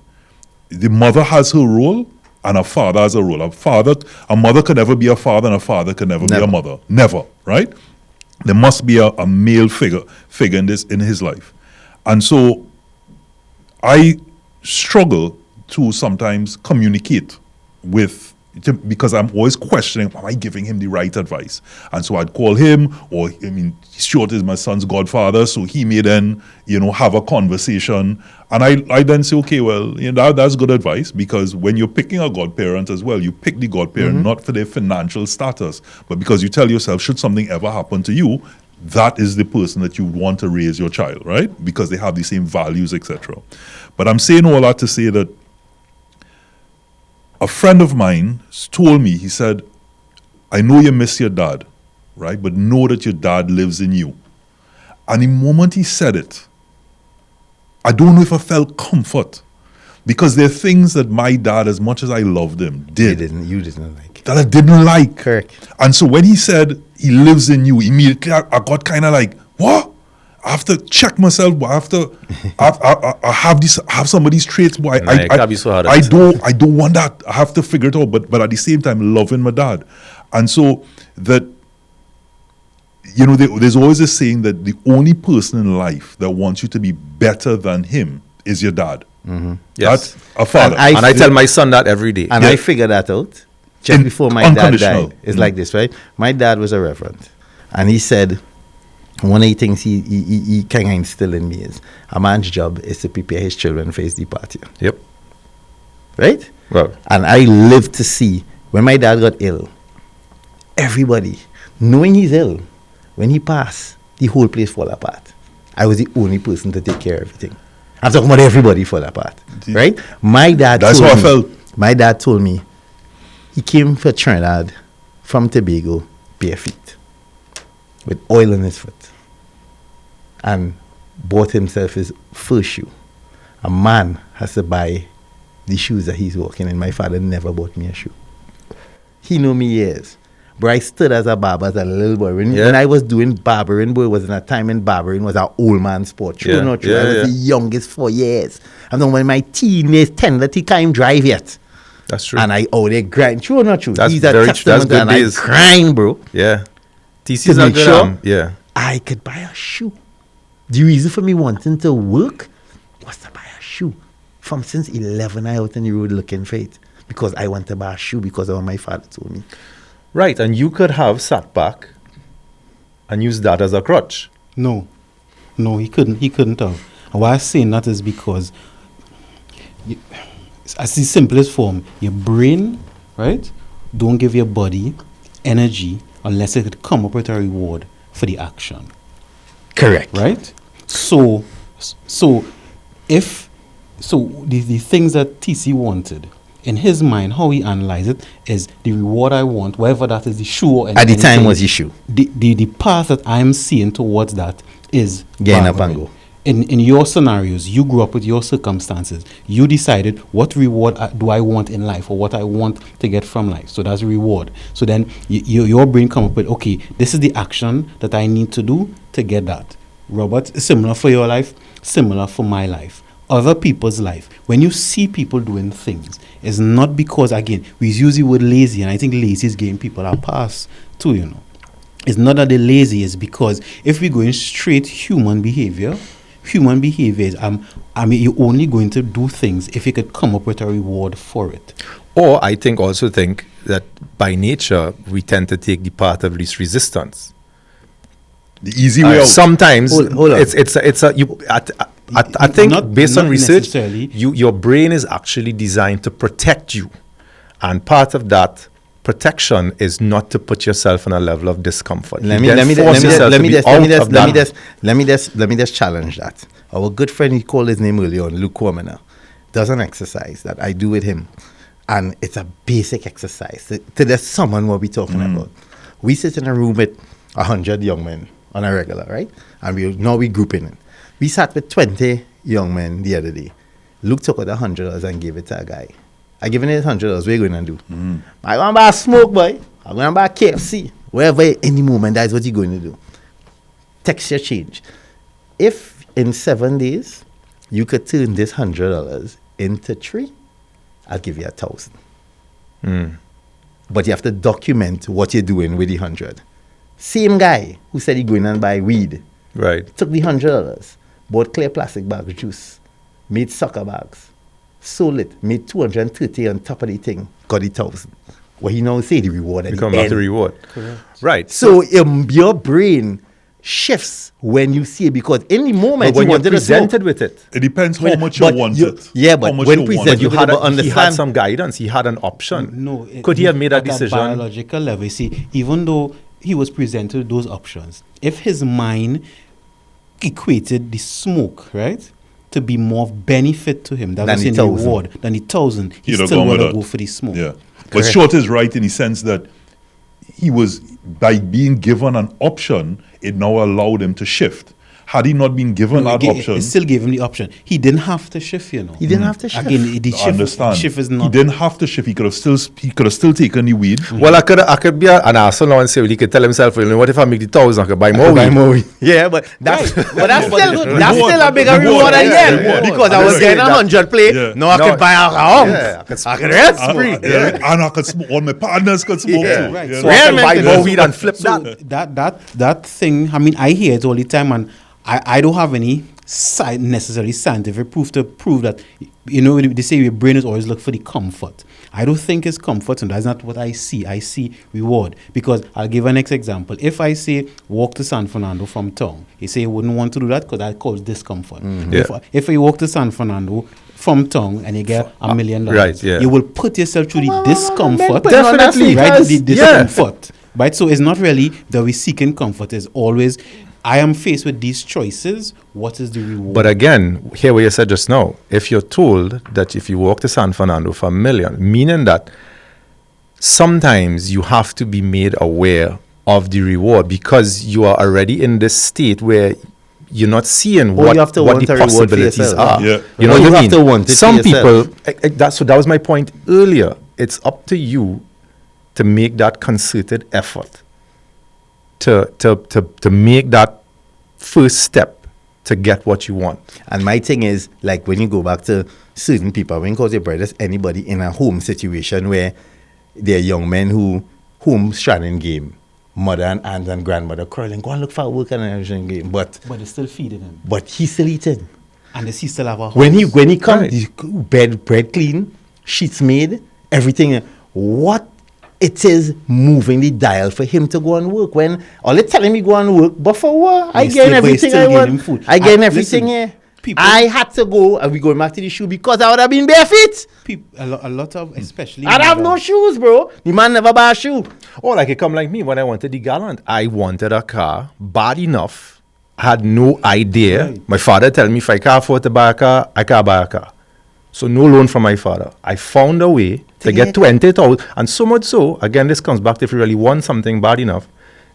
The mother has her role and a father has a role. A mother can never be a father, and a father can never be a mother. Never, right? There must be a male figure in his life. And so I struggle to sometimes communicate because I'm always questioning, am I giving him the right advice? And so I'd call him, or Stuart is my son's godfather, so he may then, have a conversation. And I then say, okay, well, that's good advice, because when you're picking a godparent as well, you pick the godparent not for their financial status, but because you tell yourself, should something ever happen to you, that is the person that you want to raise your child, right? Because they have the same values, etc. But I'm saying all that to say that a friend of mine told me, he said, I know you miss your dad, right? But know that your dad lives in you. And the moment he said it, I don't know if I felt comfort, because there are things that my dad, as much as I loved him, You didn't like. that I didn't like. Correct. And so when he said he lives in you, immediately I got kind of like, what? I have to check myself, but I have some of these traits, but I don't want that. I have to figure it out, but at the same time, loving my dad. And so that, there's always a saying that the only person in life that wants you to be better than him is your dad. Yes. That's a father. And I tell my son that every day. And I figured that out just before my dad died. It's like this, right? My dad was a reverend, and he said, one of the things he kind of instilled in me is a man's job is to prepare his children for his departure. Yep. Right? Well. And I lived to see when my dad got ill, everybody, knowing he's ill, when he passed, the whole place fall apart. I was the only person to take care of everything. I'm talking about everybody fall apart. Right? That's how I felt. My dad told me he came for Trinidad from Tobago bare feet, with oil in his foot, and bought himself his first shoe. A man has to buy the shoes that he's walking in. My father never bought me a shoe. He knew me years. But I stood as a barber as a little boy. When I was doing barbering, boy, it was in a time when barbering was an old man sport. True or not true? I was the youngest 4 years. I'm talking when my teenage 10 that he can't drive yet. That's true. And they grind. True or not true? That's He's very a testament, good and days. I grind, bro. Yeah. TC's To not make good. sure Yeah. I could buy a shoe. The reason for me wanting to work was to buy a shoe. From since 11, I out on the road looking for it. Because I want to buy a shoe because of what my father told me. Right, and you could have sat back and used that as a crutch. No, he couldn't have. And why I'm saying that is because, as the simplest form, your brain, right, don't give your body energy unless it could come up with a reward for the action. Correct. Right? So the things that TC wanted, in his mind, how he analyzed it is the reward I want, whether that is the shoe or anything. At the time was the shoe. The path that I'm seeing towards that is Getting up and barbering. go. In your scenarios, you grew up with your circumstances. You decided what reward do I want in life, or what I want to get from life. So that's a reward. So then your brain come up with, okay, this is the action that I need to do to get that. Robert, similar for your life, similar for my life. Other people's life. When you see people doing things, it's not because, again, we use the word lazy, and I think lazy is giving people a pass too, It's not that they're lazy, it's because if we're going straight human behavior is, you're only going to do things if you could come up with a reward for it. Or I also think that by nature, we tend to take the path of least resistance. The easy way out. Sometimes Hold on. I think based on not research, necessarily. your brain is actually designed to protect you, and part of that protection is not to put yourself on a level of discomfort. Let me just challenge that. Our good friend, he called his name earlier on, Luke Womana, does an exercise that I do with him, and it's a basic exercise. To the someone what we're talking about. We sit in a room with 100 young men on a regular, right? And we grouping it. We sat with 20 young men the other day. Luke took out $100 and gave it to a guy. I given it $100. What are you going to do? I'm going to buy a smoke, boy. I'm going to buy KFC. Wherever, any moment, that's what you're going to do. texture change. If in 7 days you could turn this $100 into 3, I'll give you 1,000. But you have to document what you're doing with the 100. Same guy who said he going and buy weed. Right. Took the $100, bought clear plastic bag of juice, made soccer bags, sold it, made 230 on top of the thing, got the 1,000. What he now say the reward at We come the back end. to reward. Right. So your brain shifts when you see it, because in the moment But when you you're wanted to presented smoke. with it, It depends how much you but want you- it. yeah, but How much when you presented want you it. had to he had understand. some guidance. He had an option. No. Could he have made a at decision? biological level, you see, even though he was presented with those options, if his mind equated the smoke, right, to be more of benefit to him, that Than was the in the 1,000. reward, than the 1,000, he He'd have still gone with would have that. go for the smoke. Yeah. But Stuart is right in the sense that he was, by being given an option, it now allowed him to shift. Had he not been given No, that option, it still gave him the option. He didn't have to shift, you know. He didn't have to shift. Again, the I shift, understand. shift is He not. didn't have to shift. He could have still taken the weed. Well, I could be an asshole now and say, well, he could tell himself, well, what if I make the 1,000, I could buy more weed. Yeah, but that's Right. but that's But still the that's reward- still a bigger the reward reward, yeah, again, reward. because I I'm was just getting saying 100 play. Yeah. No, I No, could buy alcohol. yeah, I could rent spree. And I could smoke. All my partners could smoke Yeah. too. Right. you So know? I Yeah, can man, buy it more is. weed and flip So that. that thing, I mean, I hear it all the time, and I don't have any necessarily scientific proof to prove that. You know, they say your brain is always look for the comfort. I don't think it's comfort, and that's not what I see. I see reward, because I'll give an next example. If I say walk to San Fernando from town, you say you wouldn't want to do that because that causes discomfort. Yeah. If you walk to San Fernando from town and you get $1 million, right, yeah. you will put yourself through the man, discomfort. put it on that Definitely. Right, sneakers. the discomfort. Right, so it's not really that we're seeking comfort. It's always, I am faced with these choices. What is the reward? But again, here where you said just now, if you're told that if you walk to San Fernando for $1 million, meaning that sometimes you have to be made aware of the reward because you are already in this state where you're not seeing Or you have to what want the a reward for possibilities yourself. are. Yeah. You know Or what you I have mean? to want it for Some yourself. people, that was my point earlier. It's up to you to make that concerted effort to make that first step to get what you want. And my thing is, like, when you go back to certain people, when you call your brothers, anybody in a home situation where there are young men who home stranding game, mother and aunt and grandmother crawling, go and look for work and everything game, but they're still feeding him, he's still eating. and does he still have a house? When he comes, Right. he's bread clean, sheets made, everything. What it is moving the dial for him to go and work, when all they telling me go and work, but for what? I But gain you everything still I giving want. him food. I gain And everything listen, here. people- I had to go, and we going back to the shoe because I would have been bare feet. a lot of, especially I'd have no shoes, bro. The man never buy a shoe. Or like it come like me when I wanted the Gallant. I wanted a car bad enough. I had no idea. Right. My father tell me if I can't afford to buy a car, I can't buy a car. So no loan from my father. I found a way to get 20,000. And so much so, again, this comes back to if you really want something bad enough.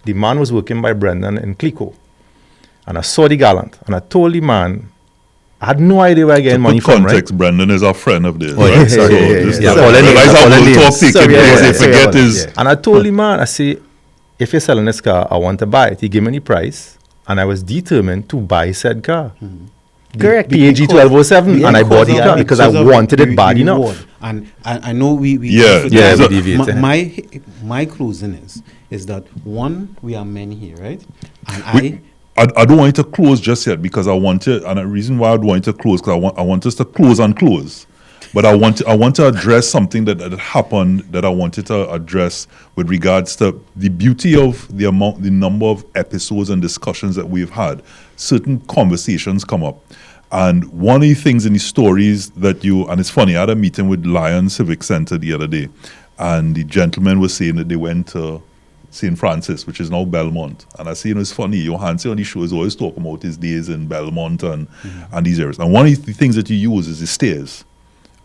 The man was working by Brendan in Clico. And I saw the Gallant. And I told the man, I had no idea where I get To money put from, right? context, Brandon is a friend of theirs. Oh, right? yeah, So yeah. just Yeah, to- all in the names, guys all have in little names. talk taken Sorry, because yeah, they yeah, forget sorry his. And I told the man, I say, if you're selling this car, I want to buy it. He gave me the price, and I was determined to buy said car. Correct. PAG 1207, and I bought the car because I of wanted the it bad reward. enough. And I know we Yeah, yeah, so- we deviated. my closing is that one, we are men here, right? And I don't want it to close just yet because I want to, and the reason why I don't want it to close because I want us to close and close. But I want to address something that happened that I wanted to address with regards to the beauty of the number of episodes and discussions that we've had. Certain conversations come up. And one of the things in the stories that and it's funny, I had a meeting with Lion Civic Center the other day, and the gentleman was saying that they went to St. Francis, which is now Belmont. And I say, it's funny, Johansi on the show is always talking about his days in Belmont and these areas. And one of the things that you use is the stairs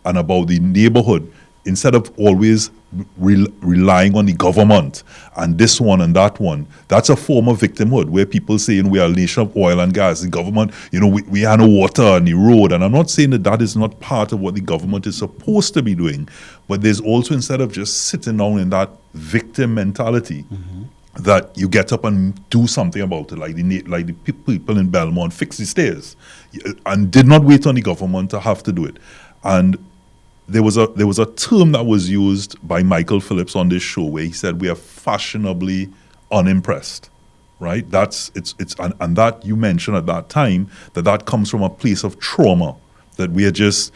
and about the neighborhood, instead of always relying on the government and this one and that one. That's a form of victimhood where people saying we are a nation of oil and gas. The government, we have no water on the road. And I'm not saying that is not part of what the government is supposed to be doing. But there's also, instead of just sitting down in that victim mentality that you get up and do something about it, like the people in Belmont fix the stairs, and did not wait on the government to have to do it. And there was a term that was used by Michael Phillips on this show where he said we are fashionably unimpressed, right? And that you mentioned at that time that comes from a place of trauma, that we are just,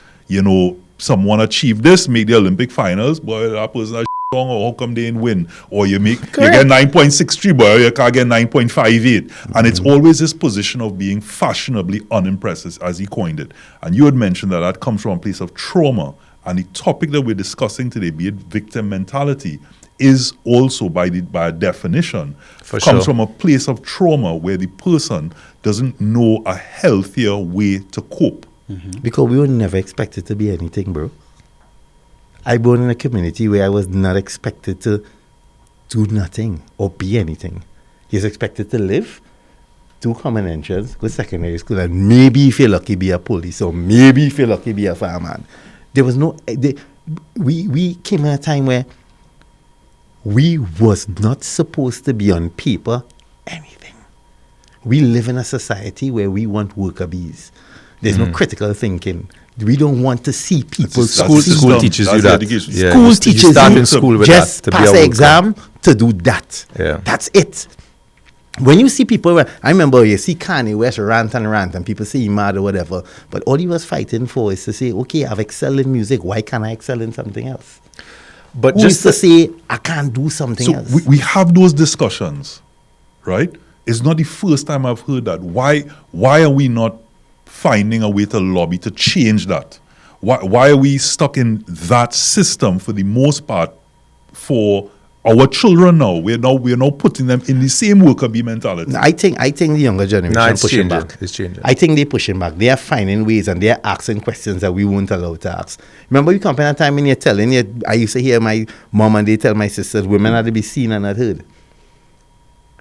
someone achieved this, made the Olympic finals, boy, that person or how come they didn't win? Or you get 9.63, boy, you can't get 9.58. And it's always this position of being fashionably unimpressed, as he coined it. And you had mentioned that comes from a place of trauma. And the topic that we're discussing today, be it victim mentality, is also by definition comes from a place of trauma where the person doesn't know a healthier way to cope. Because we were never expected to be anything, bro. I born in a community where I was not expected to do nothing or be anything. He's expected to live, do common entrance, go to secondary school, and maybe if you're lucky be a police, or maybe if you're lucky be a fireman. There was no... we came at a time where we was not supposed to be on paper anything. We live in a society where we want worker bees. There's no critical thinking. We don't want to see people. School teaches you that. Yeah. School teaches you start in school with just that, to pass be the a exam to do that. Yeah. That's it. When you see people, I remember you see Kanye West rant, and people say he mad or whatever, but all he was fighting for is to say, okay, I've excelled in music, why can't I excel in something else? But Who just is to say I can't do something else? We have those discussions, right? It's not the first time I've heard that. Why are we not finding a way to lobby to change that? Why are we stuck in that system for the most part for our children now? We're now putting them in the same worker bee mentality. I think the younger generation pushing back. It's changing. I think they're pushing back. They are finding ways and they're asking questions that we weren't allowed to ask. Remember, you come in a time when you're telling you, I used to hear my mom and they tell my sisters, women are to be seen and not heard.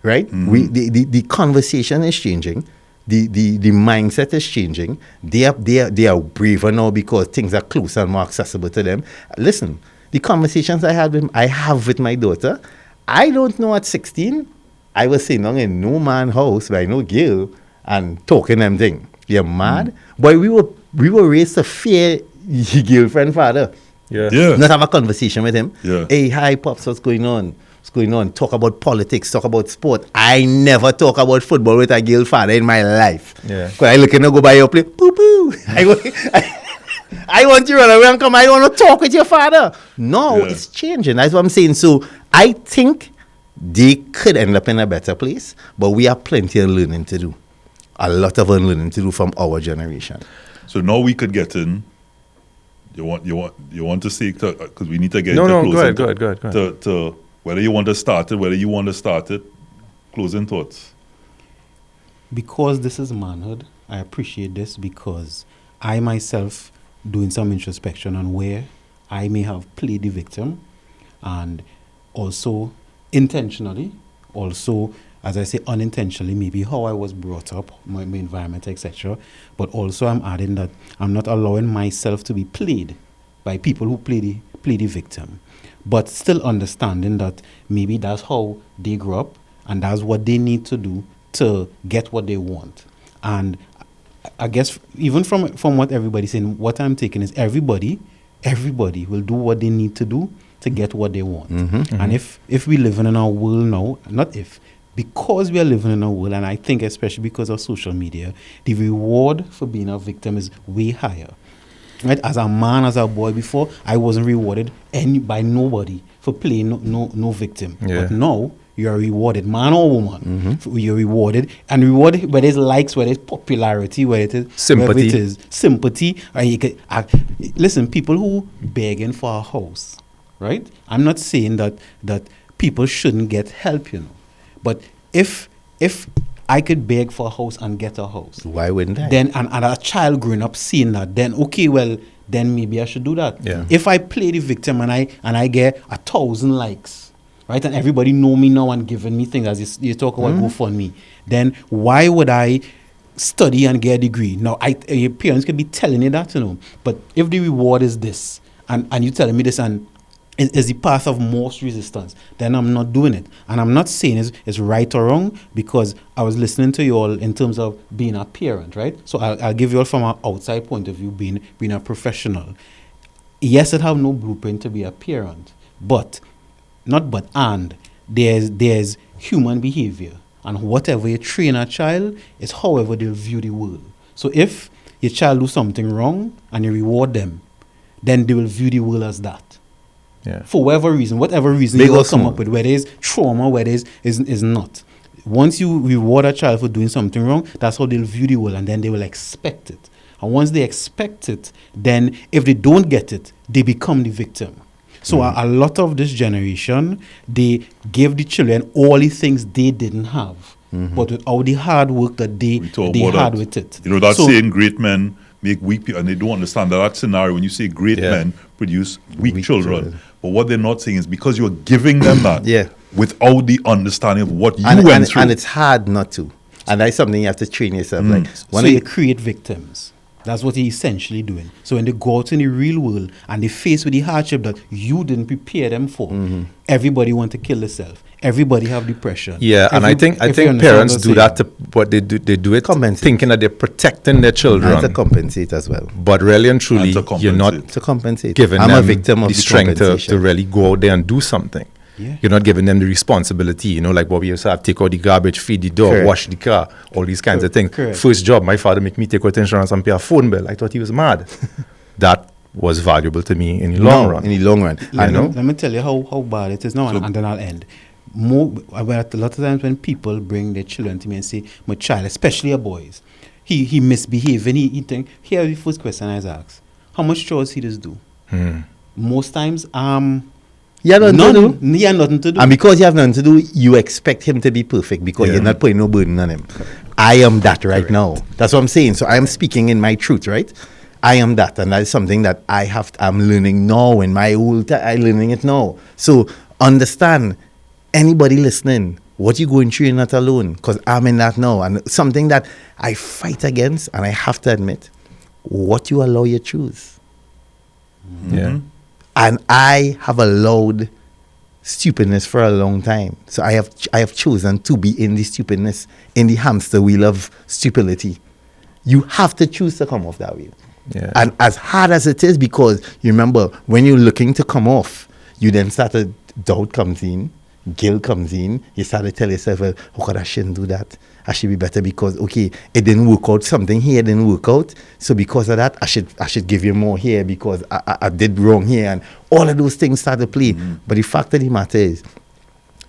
Right? The conversation is changing. The mindset is changing. They are braver now because things are closer and more accessible to them. Listen, the conversations I have with my daughter, I don't know at 16, I was sitting down in no man's house by no girl and talking them thing. You're mad? But we were raised to fear your girlfriend father. Yeah. Not have a conversation with him. Yeah. Hey, hi, Pops, what's going on? Talk about politics, talk about sport. I never talk about football with a girl father in my life. Yeah. Because I look and go by your place, poo-poo. I want you to run away and come. I don't want to talk with your father. No, it's changing. That's what I'm saying. So I think they could end up in a better place, but we have plenty of learning to do. A lot of unlearning to do from our generation. So now we could get in. You want to say, because we need to get No, into go ahead. To whether you want to start it, closing thoughts. Because this is manhood, I appreciate this because I myself doing some introspection on where I may have played the victim, and also intentionally, also, as I say, unintentionally, maybe how I was brought up, my environment, etc. But also I'm adding that I'm not allowing myself to be played by people who play the victim, but still understanding that maybe that's how they grew up and that's what they need to do to get what they want. And I guess even from what everybody's saying, what I'm taking is everybody will do what they need to do to get what they want. And if we live in our world now, because we are living in a world, and I think especially because of social media, the reward for being a victim is way higher. Right? As a man, as a boy before, I wasn't rewarded by nobody for playing no victim. Yeah. But now you are rewarded, man or woman. You're rewarded, and rewarded whether it's likes, whether it's popularity, whether it is sympathy. Whether it is sympathy. Or you could, listen, people who begging for a house, right? I'm not saying that people shouldn't get help, but if I could beg for a house and get a house, why wouldn't I? Then and a child growing up seeing that, then okay, well, then maybe I should do that. Yeah. If I play the victim and I get 1,000 likes, right, and everybody know me now and giving me things, as you talk about GoFundMe, then why would I study and get a degree? Now, your parents could be telling you that, but if the reward is this, and you telling me this, and is the path of most resistance, then I'm not doing it. And I'm not saying it's right or wrong, because I was listening to you all in terms of being a parent, right? So I'll give you all from an outside point of view, being a professional. Yes, I have no blueprint to be a parent, but there's human behavior, and whatever you train a child is however they'll view the world. So if your child do something wrong and you reward them, then they will view the world as that. Yeah. For whatever reason Big you or will come small. up with, whether it's trauma, whether is not. Once you reward a child for doing something wrong, that's how they'll view the world, and then they will expect it. And once they expect it, then if they don't get it, they become the victim. So a lot of this generation, they gave the children all the things they didn't have, but with all the hard work that they talk had about that. with it. You know, that So- saying, great men make weak people, and they don't understand that scenario when you say great Yeah. men produce weak children. children. But what they're not saying is because you're giving them that Yeah. without the understanding of what you and, went and, through. and it's hard not to. And that's something you have to train yourself. Like So you create victims. That's what you're essentially doing. So when they go out in the real world and they face with the hardship that you didn't prepare them for, everybody want to kill themselves. Everybody have depression. Yeah, and I think if you understand parents what do I'm that to what they do it Compensate. thinking that they're protecting their and to children, compensate as well. but really and truly, And to you're not compensate. To compensate. giving I'm them a victim of the the strength to compensation. really go out there and do something. Yeah. You're not giving them the responsibility, like what we used to have, take out the garbage, feed the dog, Correct. wash the car, all these kinds of things. Correct. First job, my father make me take out insurance and pay a phone bill. I thought he was mad. That was valuable to me in the long run. In the long run. Let me tell you how bad it is now, and then I'll end. A lot of times when people bring their children to me and say, my child, especially a boys, he misbehave, and he think, here the first question I ask, how much chores he does do? Most times, You have nothing to do. he had nothing to do. And because you have nothing to do, you expect him to be perfect because Yeah. you're not putting no burden on him. I am that right now. That's what I'm saying. So I am speaking in my truth, right? I am that, and that is something that I'm learning now. In my old time, I'm learning it now. So understand, anybody listening, what you going through, you're not alone. Because I'm in that now, and something that I fight against, and I have to admit, what you allow you choose. Yeah. And I have allowed stupidness for a long time. So I have chosen to be in the stupidness, in the hamster wheel of stupidity. You have to choose to come off that wheel. Yeah. And as hard as it is, because you remember, when you're looking to come off, you then started, doubt comes in, guilt comes in, you start to tell yourself, well, oh God, I shouldn't do that. I should be better because, okay, it didn't work out, something here didn't work out. So because of that, I should give you more here because I did wrong here. And all of those things start to play. But the fact of the matter is,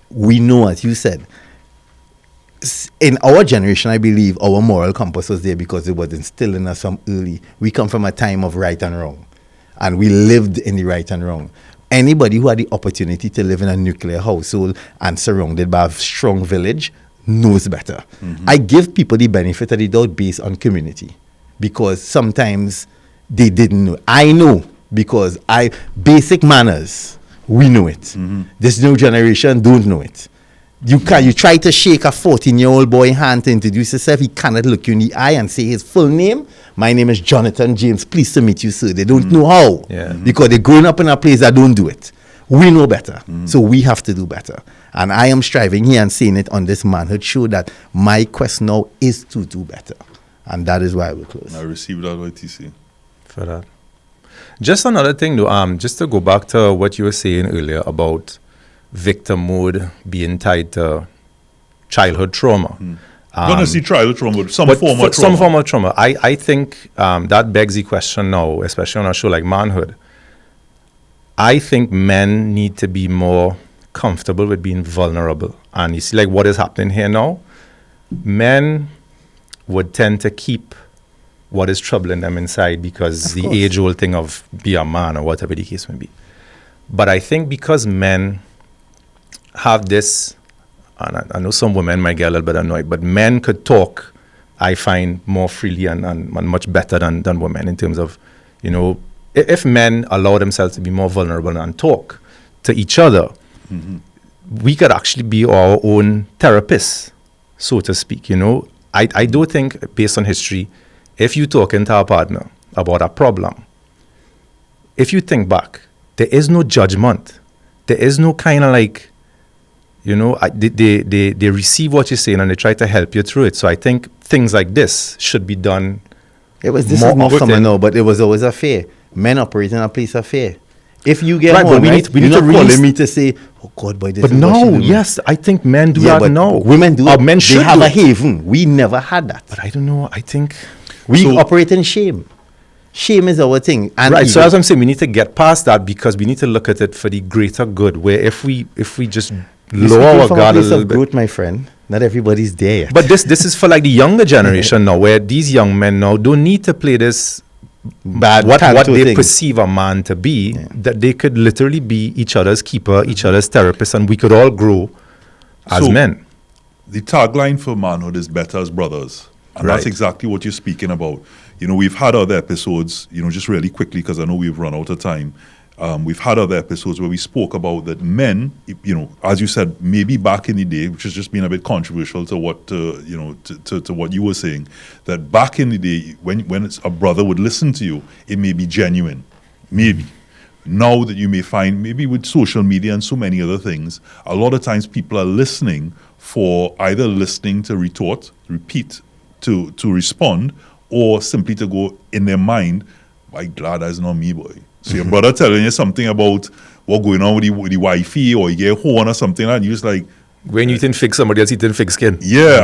we know, as you said, in our generation, I believe our moral compass was there because it was instilled in us from early. We come from a time of right and wrong, and we lived in the right and wrong. Anybody who had the opportunity to live in a nuclear household and surrounded by a strong village knows better. I give people the benefit of the doubt based on community, because sometimes they didn't know. I know because basic manners, we know it. This new generation don't know it. You try to shake a 14-year-old boy hand to introduce yourself, he cannot look you in the eye and say his full name. My name is Jonathan James. Pleased to meet you, sir. They don't know how. Yeah. Because they're growing up in a place that don't do it. We know better. So we have to do better. And I am striving here and saying it on this manhood show that my quest now is to do better. And that is why I will close. I received that YTC. For that. Just another thing though, just to go back to what you were saying earlier about victim mode being tied to childhood trauma. Not necessarily trial trauma, but some But form for of trauma. some form of trauma. I think that begs the question now, especially on a show like Manhood. I think men need to be more comfortable with being vulnerable. And you see like what is happening here now, men would tend to keep what is troubling them inside because the age-old thing of be a man or whatever the case may be. But I think because men have this, and I know some women might get a little bit annoyed, but men could talk, I find, more freely and much better than women in terms of, if men allow themselves to be more vulnerable and talk to each other, we could actually be our own therapists, so to speak, I do think, based on history, if you talk to a partner about a problem, if you think back, there is no judgment. There is no kind of like, they receive what you're saying and they try to help you through it. So I think things like this should be done. This more is more often. common now, but it was always a fear. Men operate in a place of fear. If you get Right, but home, we right, need to you're not release- calling me to say, oh God, boy, this But is what she no, doing. yes, I think men do Yeah, that but now. women do Or it. men They should have do a it. haven. We never had that. But I don't know. I think We So- operate in shame. Shame is our thing. And right. So ego. as I'm saying, we need to get past that because we need to look at it for the greater good. Where if we just You're lower speaking our from guard a a place little of bit. growth, my friend. Not everybody's there yet. But this is for like the younger generation now, where these young men now don't need to play this Bad what tanto they thing. perceive a man to be. That they could literally be each other's keeper, each other's therapist, and we could all grow as So- men. The tagline for manhood is better as brothers. And that's Right. exactly what you're speaking about. We've had other episodes, just really quickly, because I know we've run out of time. We've had other episodes where we spoke about that men, as you said, maybe back in the day, which has just been a bit controversial to what, to what you were saying, that back in the day, when it's a brother would listen to you, it may be genuine. Maybe. Now that you may find, maybe with social media and so many other things, a lot of times people are listening for either listening to retort, repeat, to respond, or simply to go in their mind, my glad that's not me, boy. So your brother telling you something about what going on with the wifey, or you get horn or something like that, you just like, When you didn't fix somebody else, you didn't fix skin. yeah,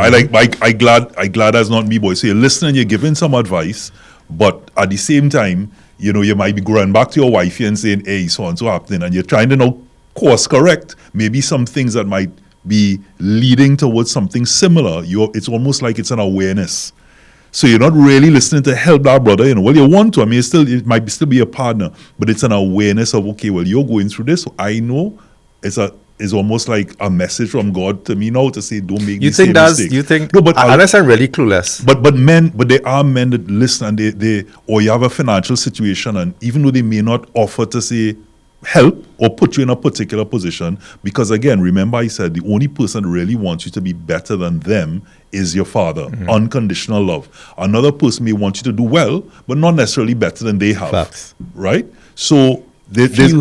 I glad that's not me, boy. So you're listening, you're giving some advice, but at the same time, you might be going back to your wifey and saying, hey, so and so happening, and you're trying to now course correct maybe some things that might be leading towards something similar. It's almost like it's an awareness. So you're not really listening to help that brother, Well, you want to. I mean, it might still be a partner, but it's an awareness of, okay, well, you're going through this. So I know it's almost like a message from God to me now to say, don't make You the think same that's mistake. you think? No, but unless I'm really clueless. but there are men that listen, and they or you have a financial situation, and even though they may not offer to say help or put you in a particular position, because again, remember I said the only person that really wants you to be better than them is your father. Unconditional love. Another person may want you to do well, but not necessarily better than they have. Facts. Right? So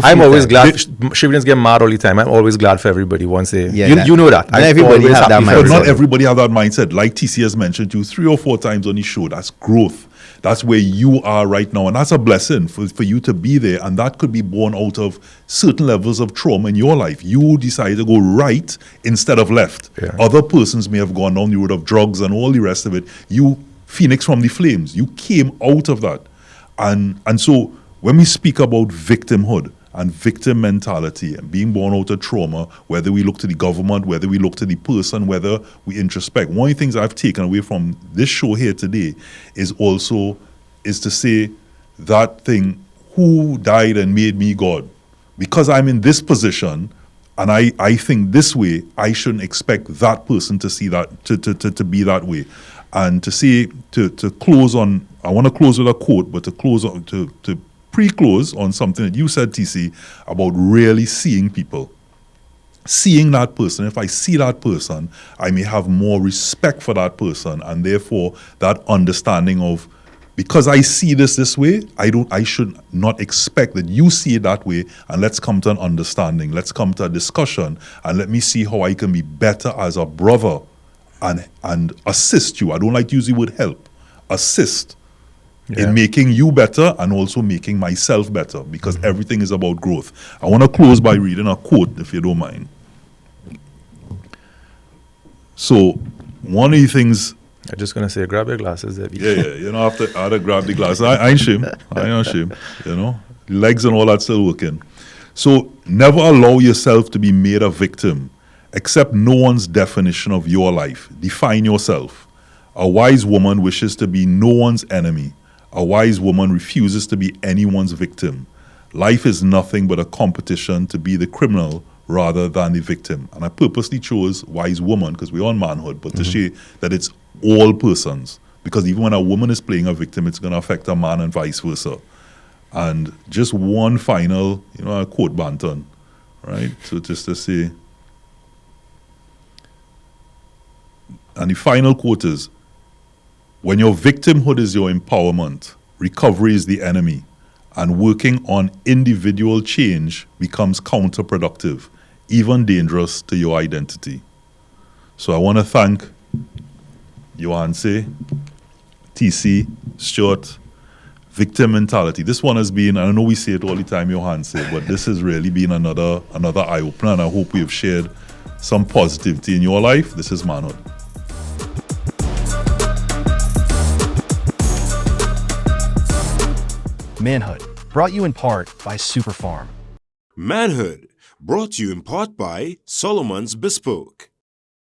I'm always they- glad. Shivans get mad all the time. I'm always glad for everybody once they. Yeah, you know that. not I'm everybody always have that happy for mindset. But not everybody. everybody have that mindset. Like TC has mentioned to you 3 or 4 times on the show, that's growth. That's where you are right now. And that's a blessing for you to be there. And that could be born out of certain levels of trauma in your life. You decided to go right instead of left. Yeah. Other persons may have gone down the road of drugs and all the rest of it. You, Phoenix from the flames, you came out of that. And so when we speak about victimhood and victim mentality and being born out of trauma, whether we look to the government, whether we look to the person, whether we introspect, one of the things I've taken away from this show here today is to say that thing, who died and made me God? Because I'm in this position and I think this way, I shouldn't expect that person to see that, to be that way. And to say, to close on, I want to close with a quote, but to close on, to pre-close on something that you said, TC, about really seeing people. Seeing that person, if I see that person, I may have more respect for that person, and therefore that understanding of, because I see this way, I should not expect that you see it that way, and let's come to an understanding, let's come to a discussion, and let me see how I can be better as a brother and assist you. I don't like to use the word help, assist. Yeah. In making you better and also making myself better, because everything is about growth. I want to close by reading a quote, if you don't mind. So, one of the things, I'm just gonna say, grab your glasses, Debbie. you know, after I had to grab the glass. I ain't shame. I ain't shame. Legs and all that still working. So, never allow yourself to be made a victim. Accept no one's definition of your life. Define yourself. A wise woman wishes to be no one's enemy. A wise woman refuses to be anyone's victim. Life is nothing but a competition to be the criminal rather than the victim. And I purposely chose wise woman because we're on manhood, but to say that it's all persons. Because even when a woman is playing a victim, it's going to affect a man and vice versa. And just one final, a quote, Banton, right? So just to say, and the final quote is, when your victimhood is your empowerment, recovery is the enemy. and working on individual change becomes counterproductive, even dangerous to your identity. So I want to thank Johanse, TC, Stuart, victim mentality. This one has been, I know we say it all the time, Johanse, but this has really been another eye-opener, and I hope we have shared some positivity in your life. This is Manhood. Manhood, brought you in part by Superfarm. Manhood, brought to you in part by Solomon's Bespoke.